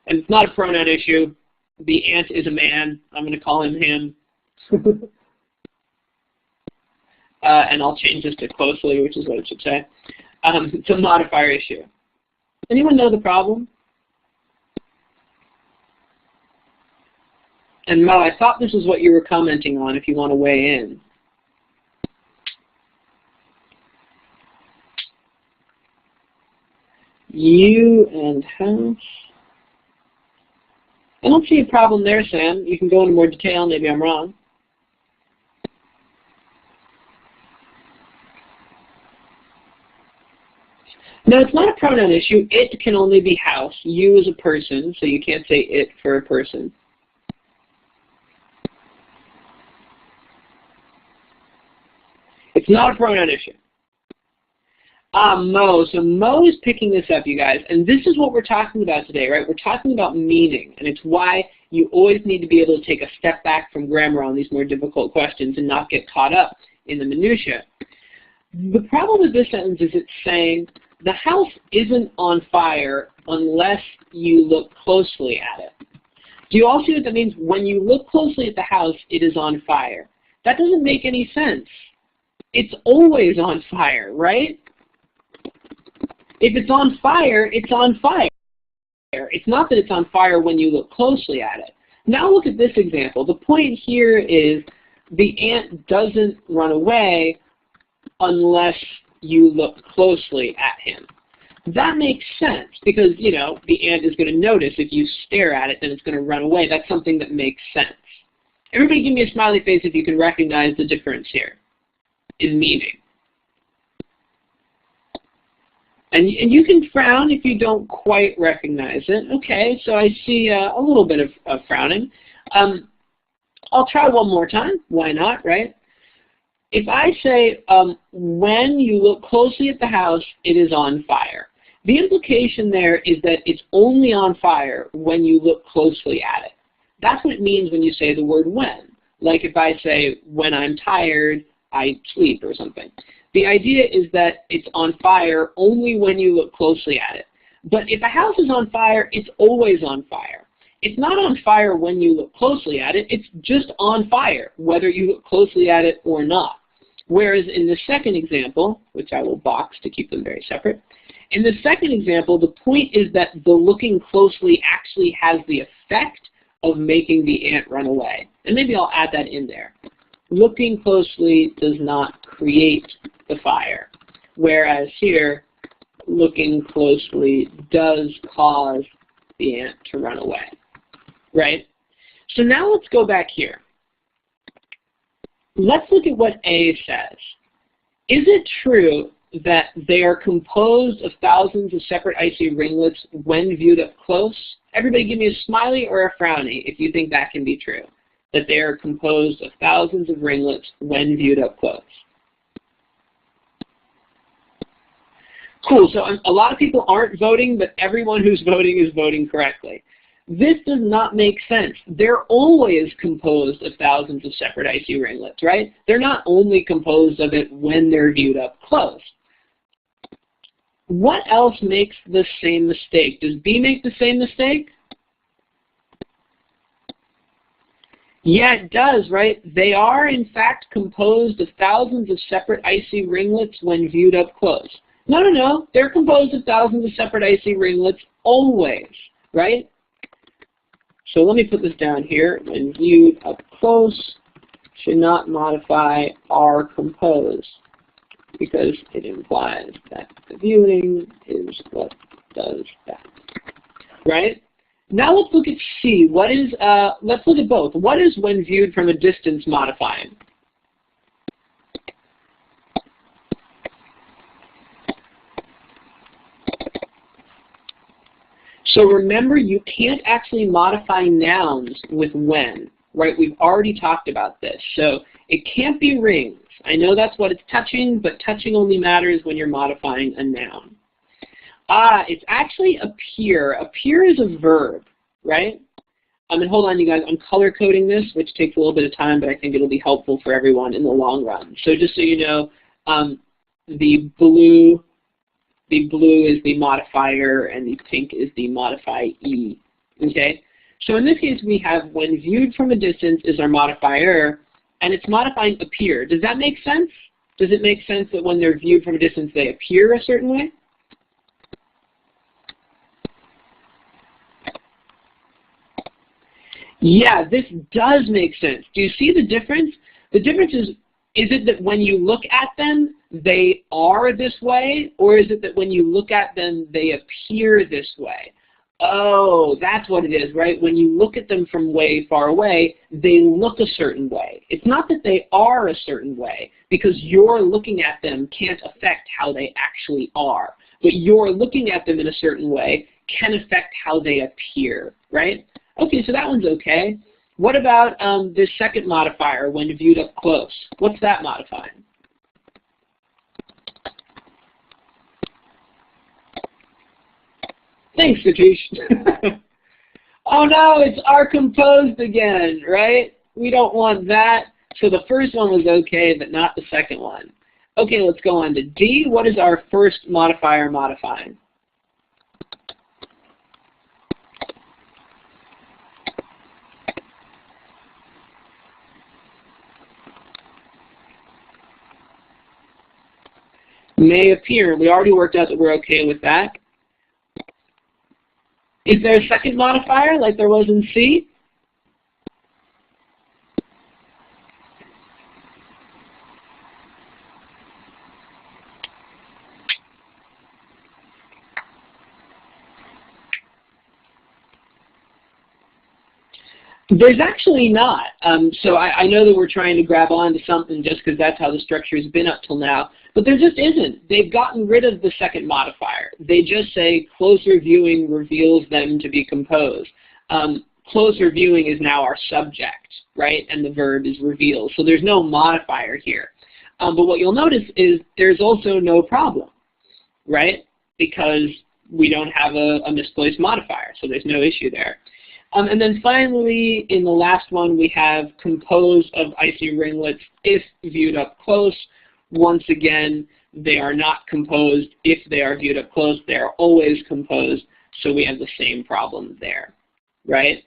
And it's not a pronoun issue. The ant is a man. I'm going to call him him. And I'll change this to closely, which is what it should say. It's a modifier issue. Anyone know the problem? And Mo, I thought this is what you were commenting on, if you want to weigh in. You and house. I don't see a problem there, Sam. You can go into more detail. Maybe I'm wrong. No, it's not a pronoun issue. It can only be house. You is a person, so you can't say it for a person. It's not a pronoun issue. Mo. So Mo is picking this up, you guys, and this is what we're talking about today, right? We're talking about meaning, and it's why you always need to be able to take a step back from grammar on these more difficult questions and not get caught up in the minutia. The problem with this sentence is it's saying the house isn't on fire unless you look closely at it. Do you all see what that means? When you look closely at the house, it is on fire. That doesn't make any sense. It's always on fire, right? If it's on fire, it's on fire. It's not that it's on fire when you look closely at it. Now look at this example. The point here is the ant doesn't run away unless you look closely at him. That makes sense because, you know, the ant is going to notice if you stare at it, then it's going to run away. That's something that makes sense. Everybody give me a smiley face if you can recognize the difference here in meaning. And you can frown if you don't quite recognize it. Okay, so I see a little bit of frowning. I'll try one more time. Why not, right? If I say, when you look closely at the house, it is on fire. The implication there is that it's only on fire when you look closely at it. That's what it means when you say the word when. Like if I say, when I'm tired, I sleep or something. The idea is that it's on fire only when you look closely at it. But if a house is on fire, it's always on fire. It's not on fire when you look closely at it. It's just on fire, whether you look closely at it or not. Whereas in the second example, which I will box to keep them very separate, in the second example, the point is that the looking closely actually has the effect of making the ant run away. And maybe I'll add that in there. Looking closely does not create the fire, whereas here, looking closely does cause the ant to run away, right? So now let's go back here. Let's look at what A says. Is it true that they are composed of thousands of separate icy ringlets when viewed up close? Everybody give me a smiley or a frowny if you think that can be true, that they are composed of thousands of ringlets when viewed up close. Cool, so a lot of people aren't voting, but everyone who's voting is voting correctly. This does not make sense. They're always composed of thousands of separate icy ringlets, right? They're not only composed of it when they're viewed up close. What else makes the same mistake? Does B make the same mistake? Yeah, it does, right? They are, in fact, composed of thousands of separate icy ringlets when viewed up close. No, no, no. They're composed of thousands of separate icy ringlets always, right? So let me put this down here. When viewed up close, should not modify are composed, because it implies that the viewing is what does that, right? Now let's look at C. What is, let's look at both. What is when viewed from a distance modifying? So remember, you can't actually modify nouns with when, right? We've already talked about this. So it can't be rings. I know that's what it's touching, but touching only matters when you're modifying a noun. It's actually appear. Appear is a verb, right? And hold on, you guys. I'm color coding this, which takes a little bit of time, but I think it'll be helpful for everyone in the long run. So just so you know, the blue is the modifier, and the pink is the modifiee, okay? So in this case, we have when viewed from a distance is our modifier, and it's modifying appear. Does that make sense? Does it make sense that when they're viewed from a distance, they appear a certain way? Yeah, this does make sense. Do you see the difference? The difference is it that when you look at them, they are this way, or is it that when you look at them, they appear this way? Oh, that's what it is, right? When you look at them from way far away, they look a certain way. It's not that they are a certain way, because your looking at them can't affect how they actually are. But your looking at them in a certain way can affect how they appear, right? Okay, so that one's okay. What about this second modifier, when viewed up close? What's that modifying? Thanks, Satish. Oh no, it's are composed again, right? We don't want that. So the first one was okay, but not the second one. Okay, let's go on to D. What is our first modifier modifying? May appear. We already worked out that we're okay with that. Is there a second modifier like there was in C? There's actually not. So I know that we're trying to grab onto something just because that's how the structure has been up till now, but there just isn't. They've gotten rid of the second modifier. They just say closer viewing reveals them to be composed. Closer viewing is now our subject, right? And the verb is reveal. So there's no modifier here. But what you'll notice is there's also no problem, right? Because we don't have a misplaced modifier, so there's no issue there. And then finally, in the last one, we have composed of icy ringlets if viewed up close. Once again, they are not composed if they are viewed up close. They are always composed, so we have the same problem there, right?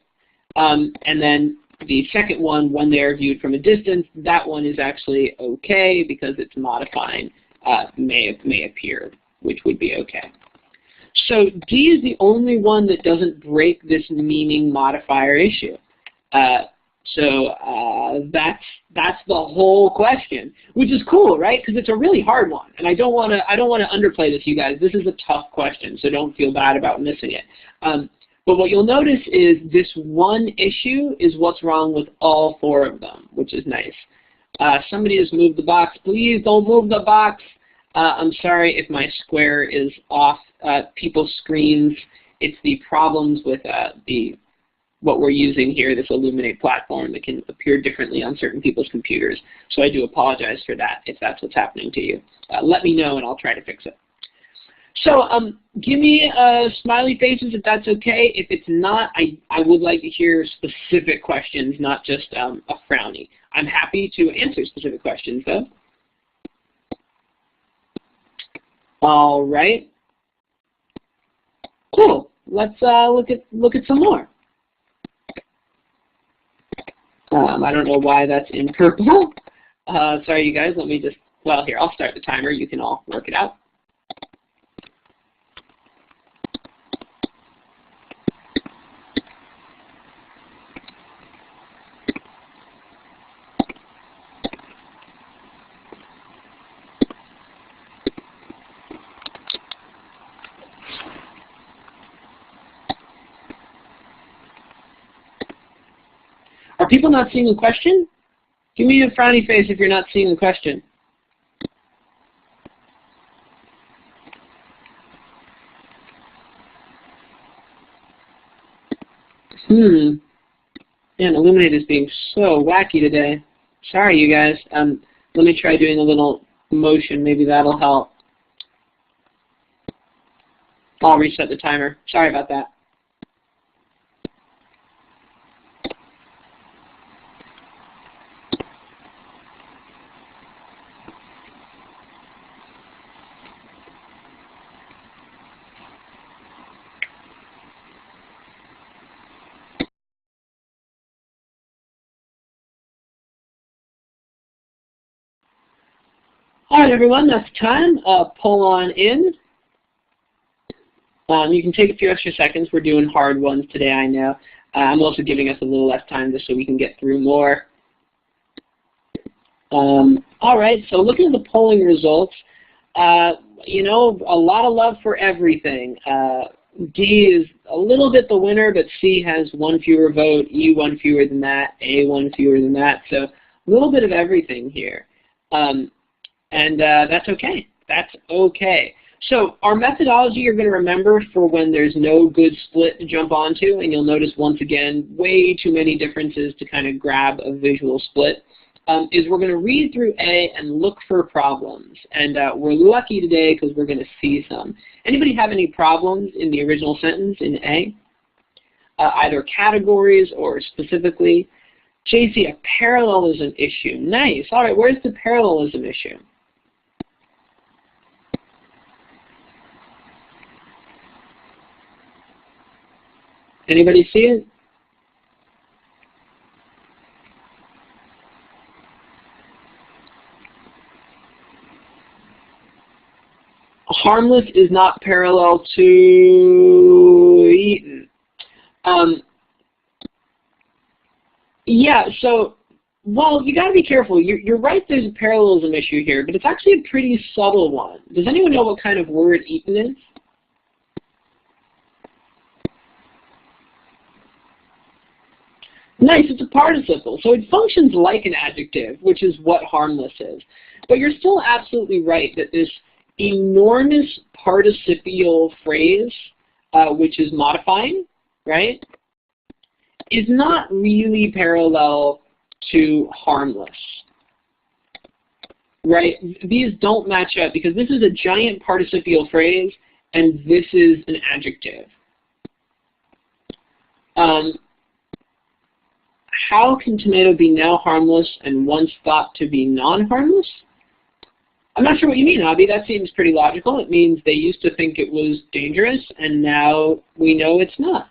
And then the second one, when they are viewed from a distance, that one is actually okay because it's modifying may appear, which would be okay. So D is the only one that doesn't break this meaning modifier issue. That's the whole question, which is cool, right? Because it's a really hard one, and I don't want to underplay this, you guys. This is a tough question, so don't feel bad about missing it. But what you'll notice is this one issue is what's wrong with all four of them, which is nice. Somebody has moved the box. Please don't move the box. I'm sorry if my square is off people's screens. It's the problems with what we're using here, this Illuminate platform that can appear differently on certain people's computers. So I do apologize for that if that's what's happening to you. Let me know and I'll try to fix it. So give me smiley faces if that's okay. If it's not, I would like to hear specific questions, not just a frowny. I'm happy to answer specific questions though. All right. Cool. Let's look at some more. I don't know why that's in purple. Sorry, you guys. Let me just. Well, here I'll start the timer. You can all work it out. Are people not seeing a question? Give me a frowny face if you're not seeing a question. Man, Illuminate is being so wacky today. Sorry, you guys. Let me try doing a little motion. Maybe that'll help. I'll reset the timer. Sorry about that. All right, everyone, that's time. Pull on in. You can take a few extra seconds. We're doing hard ones today, I know. I'm also giving us a little less time just so we can get through more. All right, so looking at the polling results, you know, a lot of love for everything. D is a little bit the winner, but C has one fewer vote, E one fewer than that, A one fewer than that. So a little bit of everything here. And that's okay. That's okay. So our methodology you're going to remember for when there's no good split to jump onto, and you'll notice once again way too many differences to kind of grab a visual split, is we're going to read through A and look for problems. And we're lucky today because we're going to see some. Anybody have any problems in the original sentence in A? Either categories or specifically? JC, a parallelism issue. Nice. All right, where's the parallelism issue? Anybody see it? Harmless is not parallel to Eaton. Yeah, so, well, you got to be careful. You're right there's a parallelism issue here, but it's actually a pretty subtle one. Does anyone know what kind of word Eaton is? Nice, it's a participle, so it functions like an adjective, which is what harmless is. But you're still absolutely right that this enormous participial phrase, which is modifying, right, is not really parallel to harmless, right? These don't match up because this is a giant participial phrase and this is an adjective. How can tomato be now harmless and once thought to be non-harmless? I'm not sure what you mean, Abby. That seems pretty logical. It means they used to think it was dangerous and now we know it's not.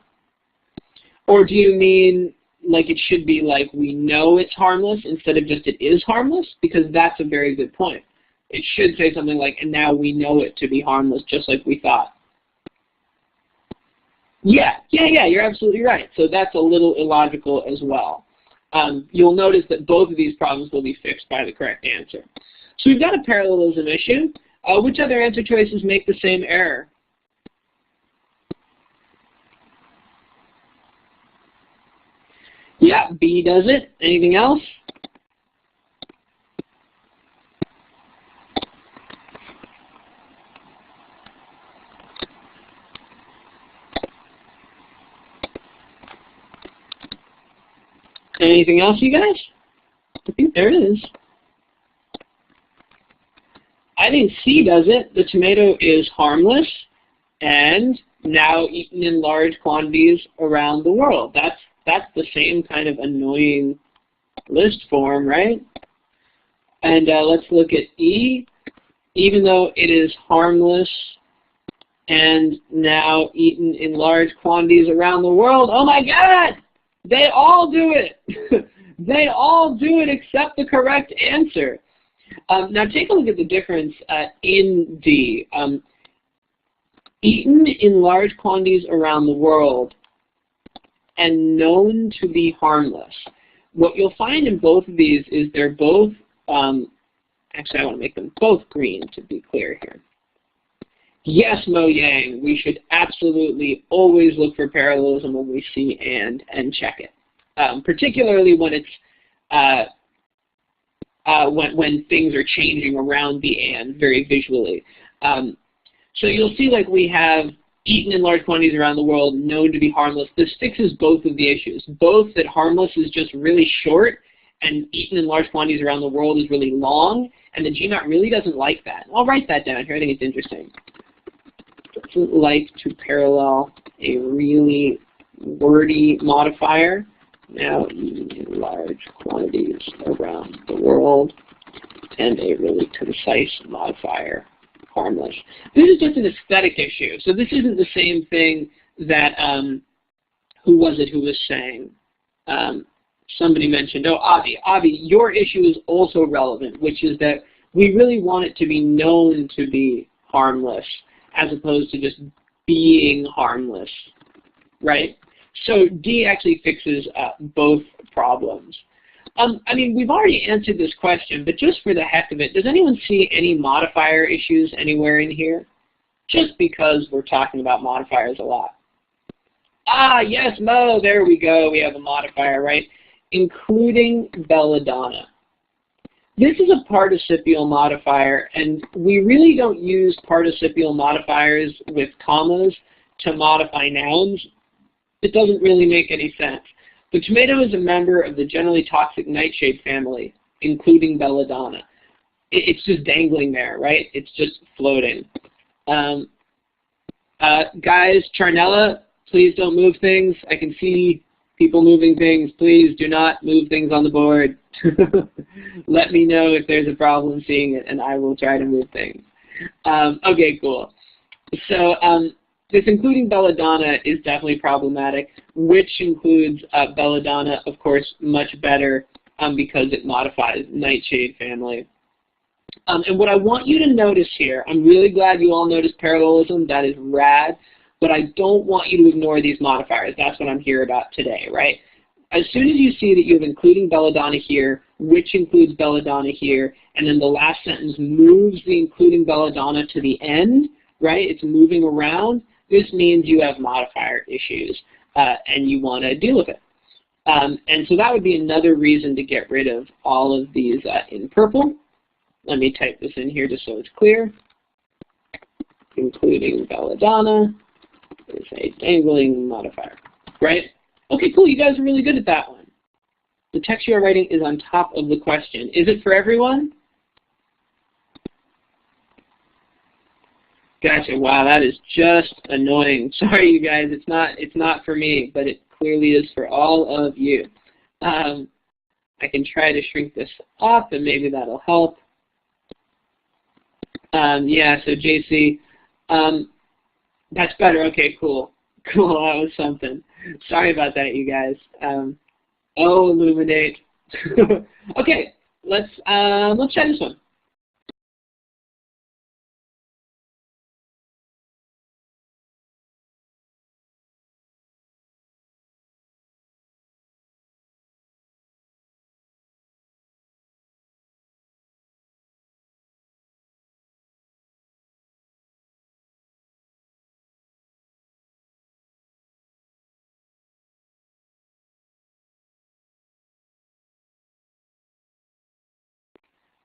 Or do you mean like it should be like we know it's harmless instead of just it is harmless? Because that's a very good point. It should say something like, and now we know it to be harmless just like we thought. Yeah, you're absolutely right. So that's a little illogical as well. You'll notice that both of these problems will be fixed by the correct answer. So we've got a parallelism issue. Which other answer choices make the same error? Yeah, B does it. Anything else? Anything else, you guys? I think there is. I think C does it. The tomato is harmless and now eaten in large quantities around the world. That's the same kind of annoying list form, right? And let's look at E. Even though it is harmless and now eaten in large quantities around the world, oh my God! They all do it. They all do it except the correct answer. Now take a look at the difference in D. Eaten in large quantities around the world and known to be harmless. What you'll find in both of these is they're both, actually I want to make them both green to be clear here. Yes, Mo Yang, we should absolutely always look for parallelism when we see and check it, particularly when it's when things are changing around the and very visually. So you'll see like we have eaten in large quantities around the world, known to be harmless. This fixes both of the issues, both that harmless is just really short and eaten in large quantities around the world is really long, and the GMAT really doesn't like that. I'll write that down here. I think it's interesting. Doesn't like to parallel a really wordy modifier, now eaten in large quantities around the world, and a really concise modifier, harmless. This is just an aesthetic issue. So this isn't the same thing that, who was it who was saying? Somebody mentioned, oh, Avi, your issue is also relevant, which is that we really want it to be known to be harmless as opposed to just being harmless, right? So D actually fixes both problems. I mean, we've already answered this question, but just for the heck of it, does anyone see any modifier issues anywhere in here? Just because we're talking about modifiers a lot. Ah, yes, Mo, there we go. We have a modifier, right? Including belladonna. This is a participial modifier, and we really don't use participial modifiers with commas to modify nouns. It doesn't really make any sense. The tomato is a member of the generally toxic nightshade family, including belladonna. It's just dangling there, right? It's just floating. Guys, Charnella, please don't move things. I can see people moving things. Please do not move things on the board. Let me know if there's a problem seeing it, and I will try to move things. Okay, cool. So this including belladonna is definitely problematic, which includes belladonna, of course, much better because it modifies nightshade family. And what I want you to notice here, I'm really glad you all noticed parallelism. That is rad. But I don't want you to ignore these modifiers. That's what I'm here about today, right? As soon as you see that you have including belladonna here, which includes belladonna here, and then the last sentence moves the including belladonna to the end, right? It's moving around. This means you have modifier issues, and you want to deal with it. And so that would be another reason to get rid of all of these in purple. Let me type this in here just so it's clear. Including belladonna is a dangling modifier, right? Okay, cool. You guys are really good at that one. The text you are writing is on top of the question. Is it for everyone? Gotcha. Wow, that is just annoying. Sorry, you guys. It's not for me, but it clearly is for all of you. I can try to shrink this up, and maybe that'll help. Yeah. So JC, that's better. Okay. Cool. Cool. That was something. Sorry about that, you guys. Oh, illuminate. Okay. Let's try this one.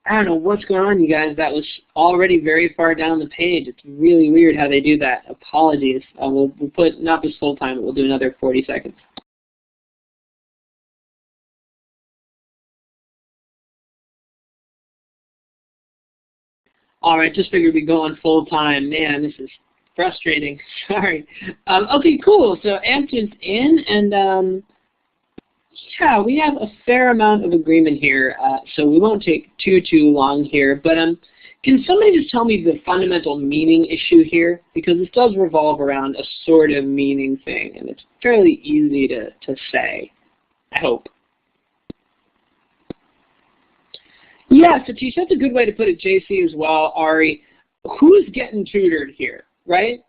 I don't know what's going on, you guys. That was already very far down the page. It's really weird how they do that. Apologies. We'll put, not this full time, but we'll do another 40 seconds. All right, just figured we'd go on full time. Man, this is frustrating. Sorry. Okay, cool. So Anson's in, and yeah, we have a fair amount of agreement here, so we won't take too long here. But can somebody just tell me the fundamental meaning issue here? Because this does revolve around a sort of meaning thing, and it's fairly easy to say, I hope. Yeah, Satish, that's a good way to put it, JC, as well, Ari. Who's getting tutored here, right?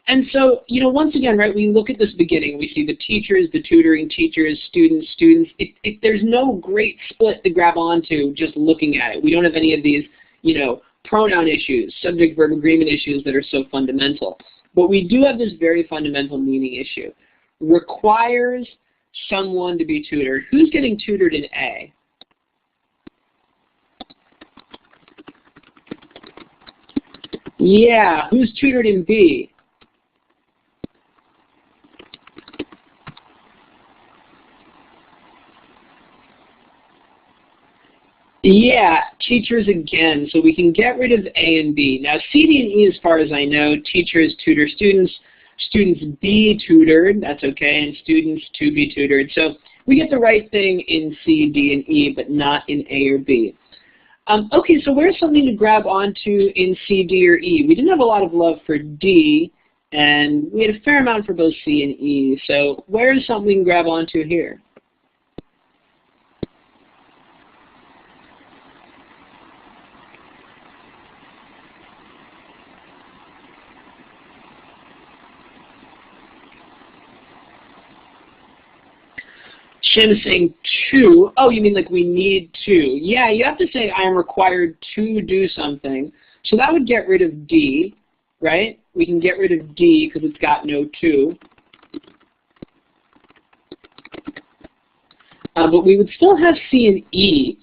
And so, you know, once again, right, we look at this beginning. We see the teachers, the tutoring teachers, students. There's no great split to grab onto just looking at it. We don't have any of these, you know, pronoun issues, subject-verb agreement issues that are so fundamental. But we do have this very fundamental meaning issue. Requires someone to be tutored. Who's getting tutored in A? Yeah, who's tutored in B? Yeah, teachers again. So we can get rid of A and B. Now C, D, and E, as far as I know, teachers tutor students, students be tutored, that's okay, and students to be tutored. So we get the right thing in C, D, and E, but not in A or B. Okay, so where's something to grab onto in C, D, or E? We didn't have a lot of love for D, and we had a fair amount for both C and E. So where's something we can grab onto here? Shem is saying to. Oh, you mean like we need to. Yeah, you have to say I am required to do something. So that would get rid of D, right? We can get rid of D because it's got no to. But we would still have C and E.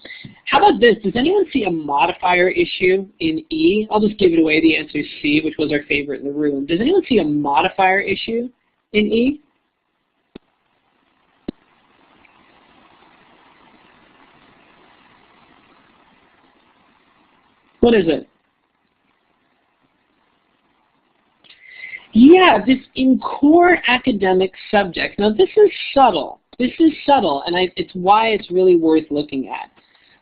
How about this? Does anyone see a modifier issue in E? I'll just give it away. The answer is C, which was our favorite in the room. Does anyone see a modifier issue in E? What is it? Yeah, this in core academic subject. Now this is subtle. This is subtle, and it's why it's really worth looking at.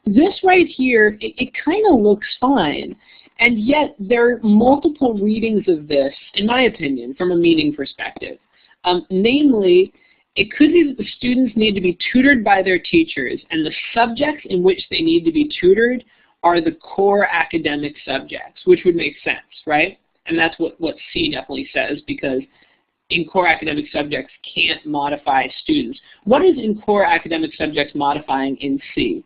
This right here, it kind of looks fine, and yet there are multiple readings of this, in my opinion, from a meaning perspective. Namely, it could be that the students need to be tutored by their teachers, and the subjects in which they need to be tutored are the core academic subjects, which would make sense, right? And that's what C definitely says, because in core academic subjects can't modify students. What is in core academic subjects modifying in C?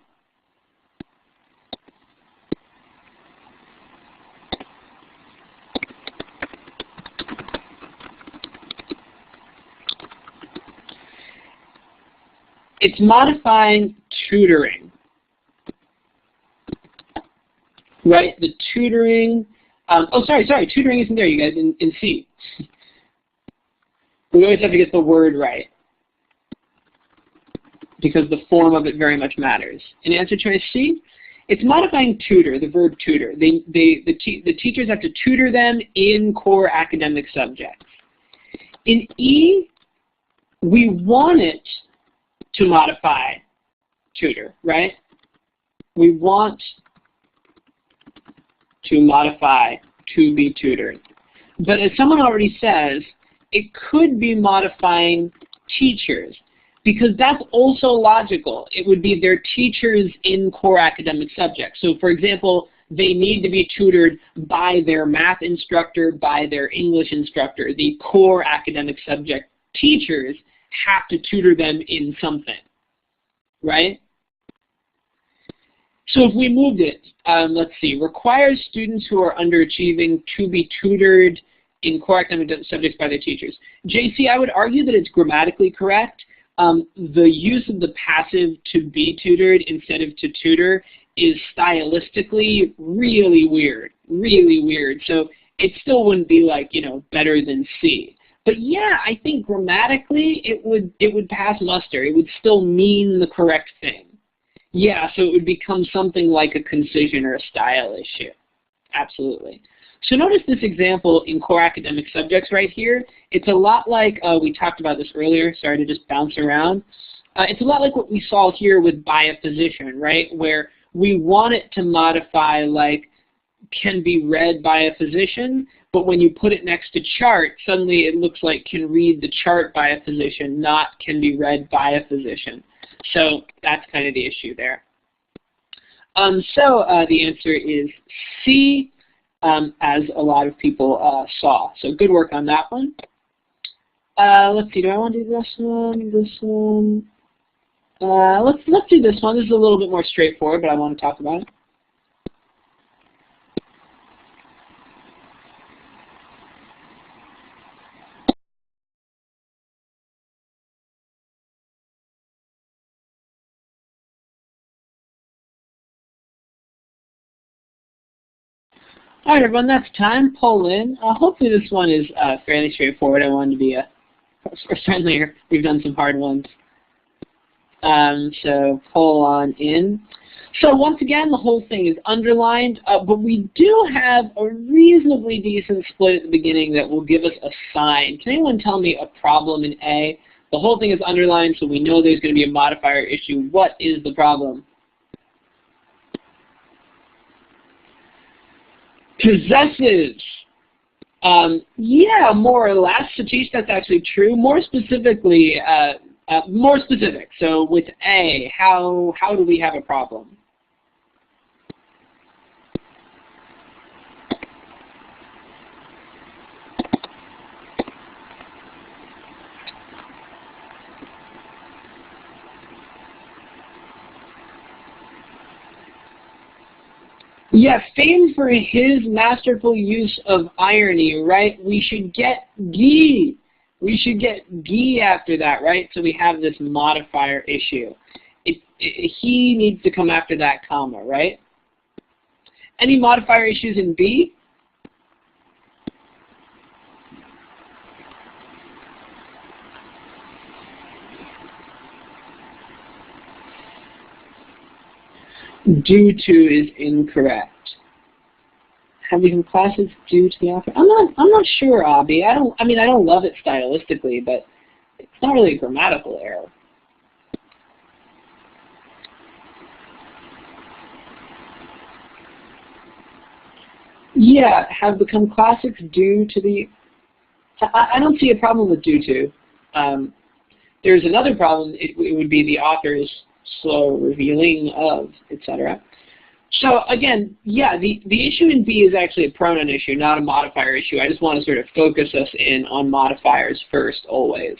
It's modifying tutoring. Right, the tutoring, tutoring isn't there, you guys, in C. We always have to get the word right, because the form of it very much matters. In answer choice C, it's modifying tutor, the verb tutor. The teachers have to tutor them in core academic subjects. In E, we want it to modify tutor, right? We want to modify to be tutored. But as someone already says, it could be modifying teachers, because that's also logical. It would be their teachers in core academic subjects. So for example, they need to be tutored by their math instructor, by their English instructor. The core academic subject teachers have to tutor them in something, right? So if we moved it, let's see, requires students who are underachieving to be tutored in core academic subjects by their teachers. JC, I would argue that it's grammatically correct. The use of the passive to be tutored instead of to tutor is stylistically really weird. So it still wouldn't be like, you know, better than C. But yeah, I think grammatically it would pass muster. It would still mean the correct thing. Yeah, so it would become something like a concision or a style issue. Absolutely. So notice this example in core academic subjects right here. It's a lot like, we talked about this earlier, sorry to just bounce around. It's a lot like what we saw here with by a physician, right? Where we want it to modify like can be read by a physician, but when you put it next to chart, suddenly it looks like can read the chart by a physician, not can be read by a physician. So that's kind of the issue there. The answer is C, as a lot of people saw. So good work on that one. Let's see, do I want to do this one? This one? Let's do this one. This is a little bit more straightforward, but I want to talk about it. All right, everyone, that's time. Poll in. Hopefully this one is fairly straightforward. I wanted to be friendlier. We've done some hard ones. So poll on in. So once again, the whole thing is underlined, but we do have a reasonably decent split at the beginning that will give us a sign. Can anyone tell me a problem in A? The whole thing is underlined, so we know there's going to be a modifier issue. What is the problem? Possessives. Yeah, more or less. Satish, that's actually true. More specifically, more specific. So with A, how do we have a problem? Yeah, famed for his masterful use of irony, right? We should get gi. We should get gi after that, right? So we have this modifier issue. He needs to come after that comma, right? Any modifier issues in B? Due to is incorrect. Have become classes due to the author? I'm not sure, Abby. I don't love it stylistically, but it's not really a grammatical error. Yeah, have become classics due to the. I don't see a problem with due to. There's another problem. It would be the author's slow revealing of, etc. So again, yeah, the issue in B is actually a pronoun issue, not a modifier issue. I just want to sort of focus us in on modifiers first, always.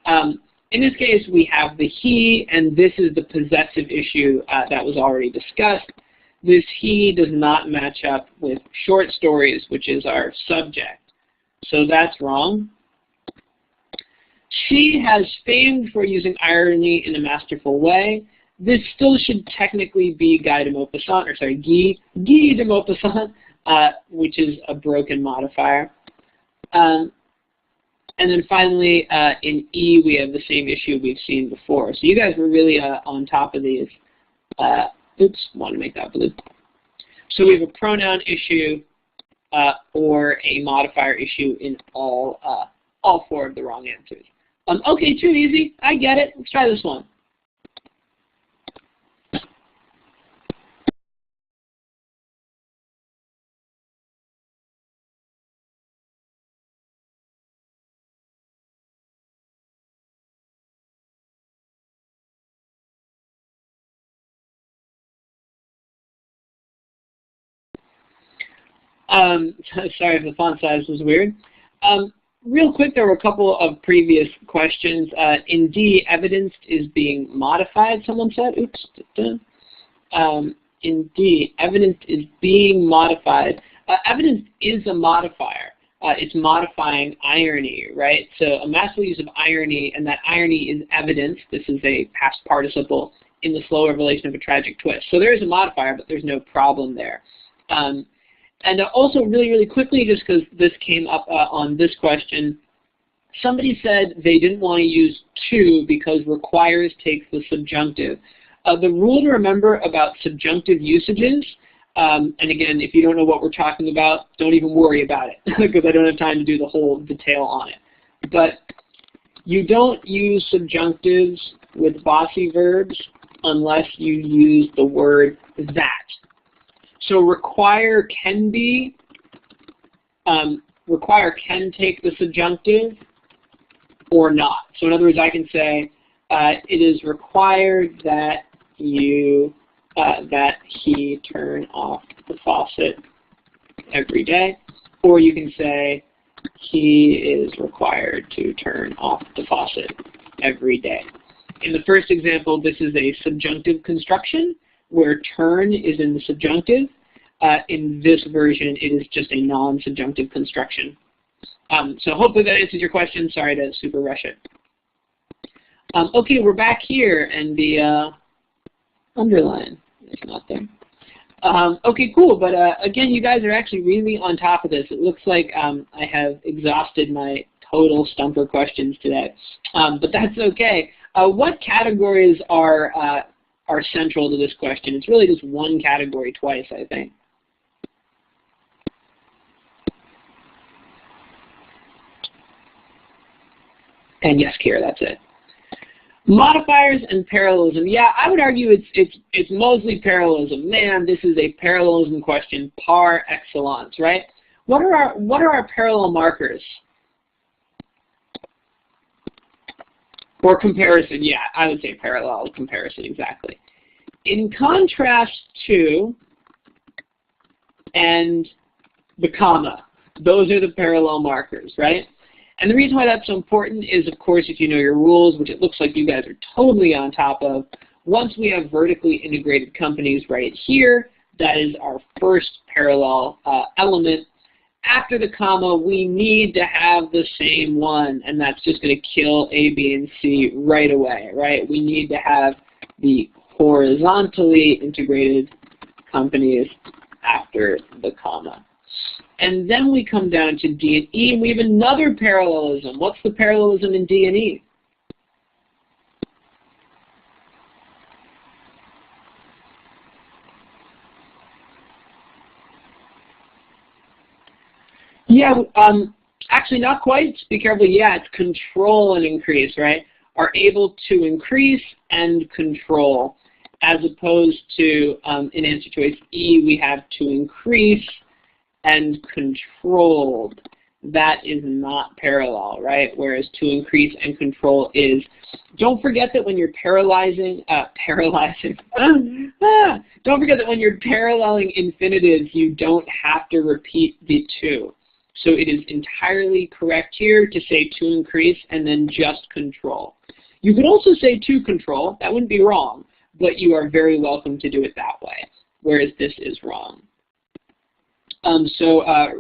In this case, we have the he, and this is the possessive issue that was already discussed. This he does not match up with short stories, which is our subject. So that's wrong. C has fame for using irony in a masterful way. This still should technically be Guy de Maupassant, or sorry, Guy de Maupassant, which is a broken modifier. And then finally, in E, we have the same issue we've seen before. So you guys were really on top of these. Oops, want to make that blue. So we have a pronoun issue or a modifier issue in all 4 of the wrong answers. Okay, too easy. I get it. Let's try this one. Sorry if the font size was weird. Real quick, there were a couple of previous questions. In D, evidenced is being modified, someone said. Oops. In D, evidenced is being modified. Evidenced is a modifier. It's modifying irony, right? So a masterful use of irony, and that irony is evidence. This is a past participle in the slow revelation of a tragic twist. So there is a modifier, but there's no problem there. And also really, really quickly, just because this came up on this question, somebody said they didn't want to use to because requires takes the subjunctive. The rule to remember about subjunctive usages, and again, if you don't know what we're talking about, don't even worry about it because I don't have time to do the whole detail on it. But you don't use subjunctives with bossy verbs unless you use the word that. So require can be, require can take the subjunctive or not. So in other words, I can say it is required that you, that he turn off the faucet every day. Or you can say he is required to turn off the faucet every day. In the first example, this is a subjunctive construction where turn is in the subjunctive. In this version, it is just a non-subjunctive construction. So hopefully that answers your question. Sorry to super rush it. Okay, we're back here, and the underline is not there. Okay, cool. But again, you guys are actually really on top of this. It looks like I have exhausted my total stumper questions today, but that's okay. What categories are central to this question? It's really just one category twice, I think. And yes, Kira, that's it. Modifiers and parallelism. Yeah, I would argue it's mostly parallelism. Man, this is a parallelism question par excellence, right? What are our parallel markers? Or comparison, yeah, I would say parallel comparison, exactly. In contrast to and the comma, those are the parallel markers, right? And the reason why that's so important is, of course, if you know your rules, which it looks like you guys are totally on top of, once we have vertically integrated companies right here, that is our first parallel element. After the comma, we need to have the same one, and that's just going to kill A, B, and C right away, right? We need to have the horizontally integrated companies after the comma. And then we come down to D and E, and we have another parallelism. What's the parallelism in D and E? Yeah, actually not quite. Just be careful. Yeah, it's control and increase, right? Are able to increase and control, as opposed to, in answer choice E, we have to increase and controlled. That is not parallel, right? Whereas to increase and control is. Don't forget that when you're don't forget that when you're paralleling infinitives, you don't have to repeat the to. So it is entirely correct here to say to increase and then just control. You could also say to control. That wouldn't be wrong, but you are very welcome to do it that way, whereas this is wrong.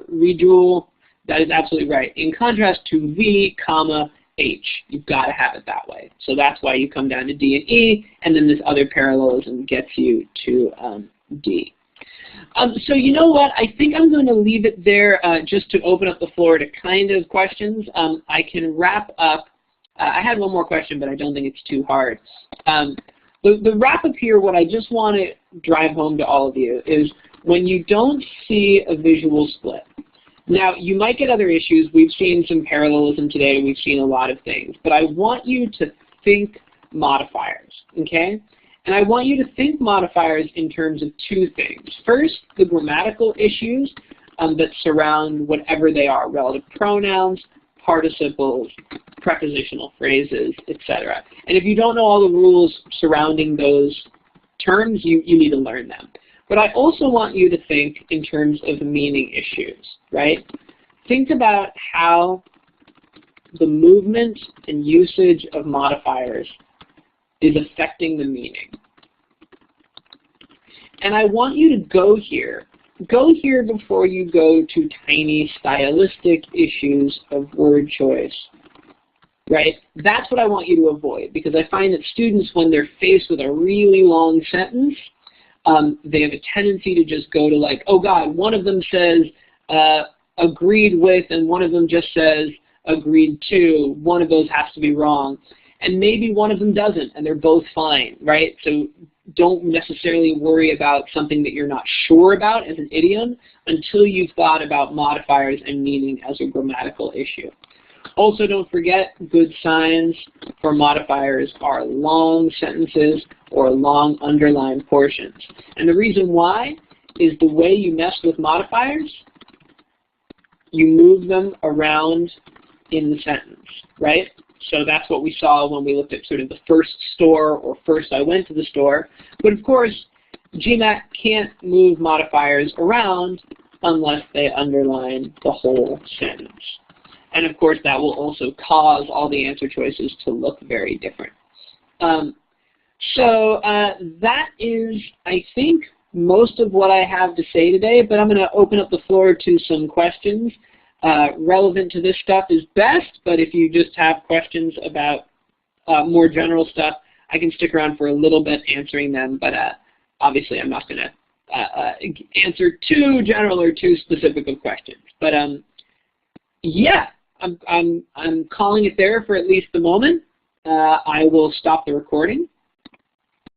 Rejewel, that is absolutely right. In contrast to V, comma, H. You've got to have it that way. So that's why you come down to D and E, and then this other parallelism gets you to D. So you know what? I think I'm going to leave it there just to open up the floor to kind of questions. I can wrap up. I had one more question, but I don't think it's too hard. The wrap up here, what I just want to drive home to all of you is when you don't see a visual split. Now, you might get other issues. We've seen some parallelism today. We've seen a lot of things. But I want you to think modifiers, okay? And I want you to think modifiers in terms of two things. First, the grammatical issues that surround whatever they are, relative pronouns, participles, prepositional phrases, etc. And if you don't know all the rules surrounding those terms, you need to learn them. But I also want you to think in terms of meaning issues, right? Think about how the movement and usage of modifiers is affecting the meaning. And I want you to go here. Go here before you go to tiny stylistic issues of word choice, right? That's what I want you to avoid, because I find that students, when they're faced with a really long sentence, they have a tendency to just go to like, oh God, one of them says agreed with, and one of them just says agreed to. One of those has to be wrong. And maybe one of them doesn't, and they're both fine, right? So don't necessarily worry about something that you're not sure about as an idiom until you've thought about modifiers and meaning as a grammatical issue. Also, don't forget, good signs for modifiers are long sentences or long underlined portions. And the reason why is the way you mess with modifiers, you move them around in the sentence, right? So that's what we saw when we looked at sort of the first store or first I went to the store. But of course, GMAT can't move modifiers around unless they underline the whole sentence. And of course, that will also cause all the answer choices to look very different. That is, I think, most of what I have to say today, but I'm going to open up the floor to some questions. Relevant to this stuff is best, but if you just have questions about more general stuff, I can stick around for a little bit answering them, but obviously I'm not going to answer too general or too specific of questions. But yeah, I'm calling it there for at least the moment. I will stop the recording.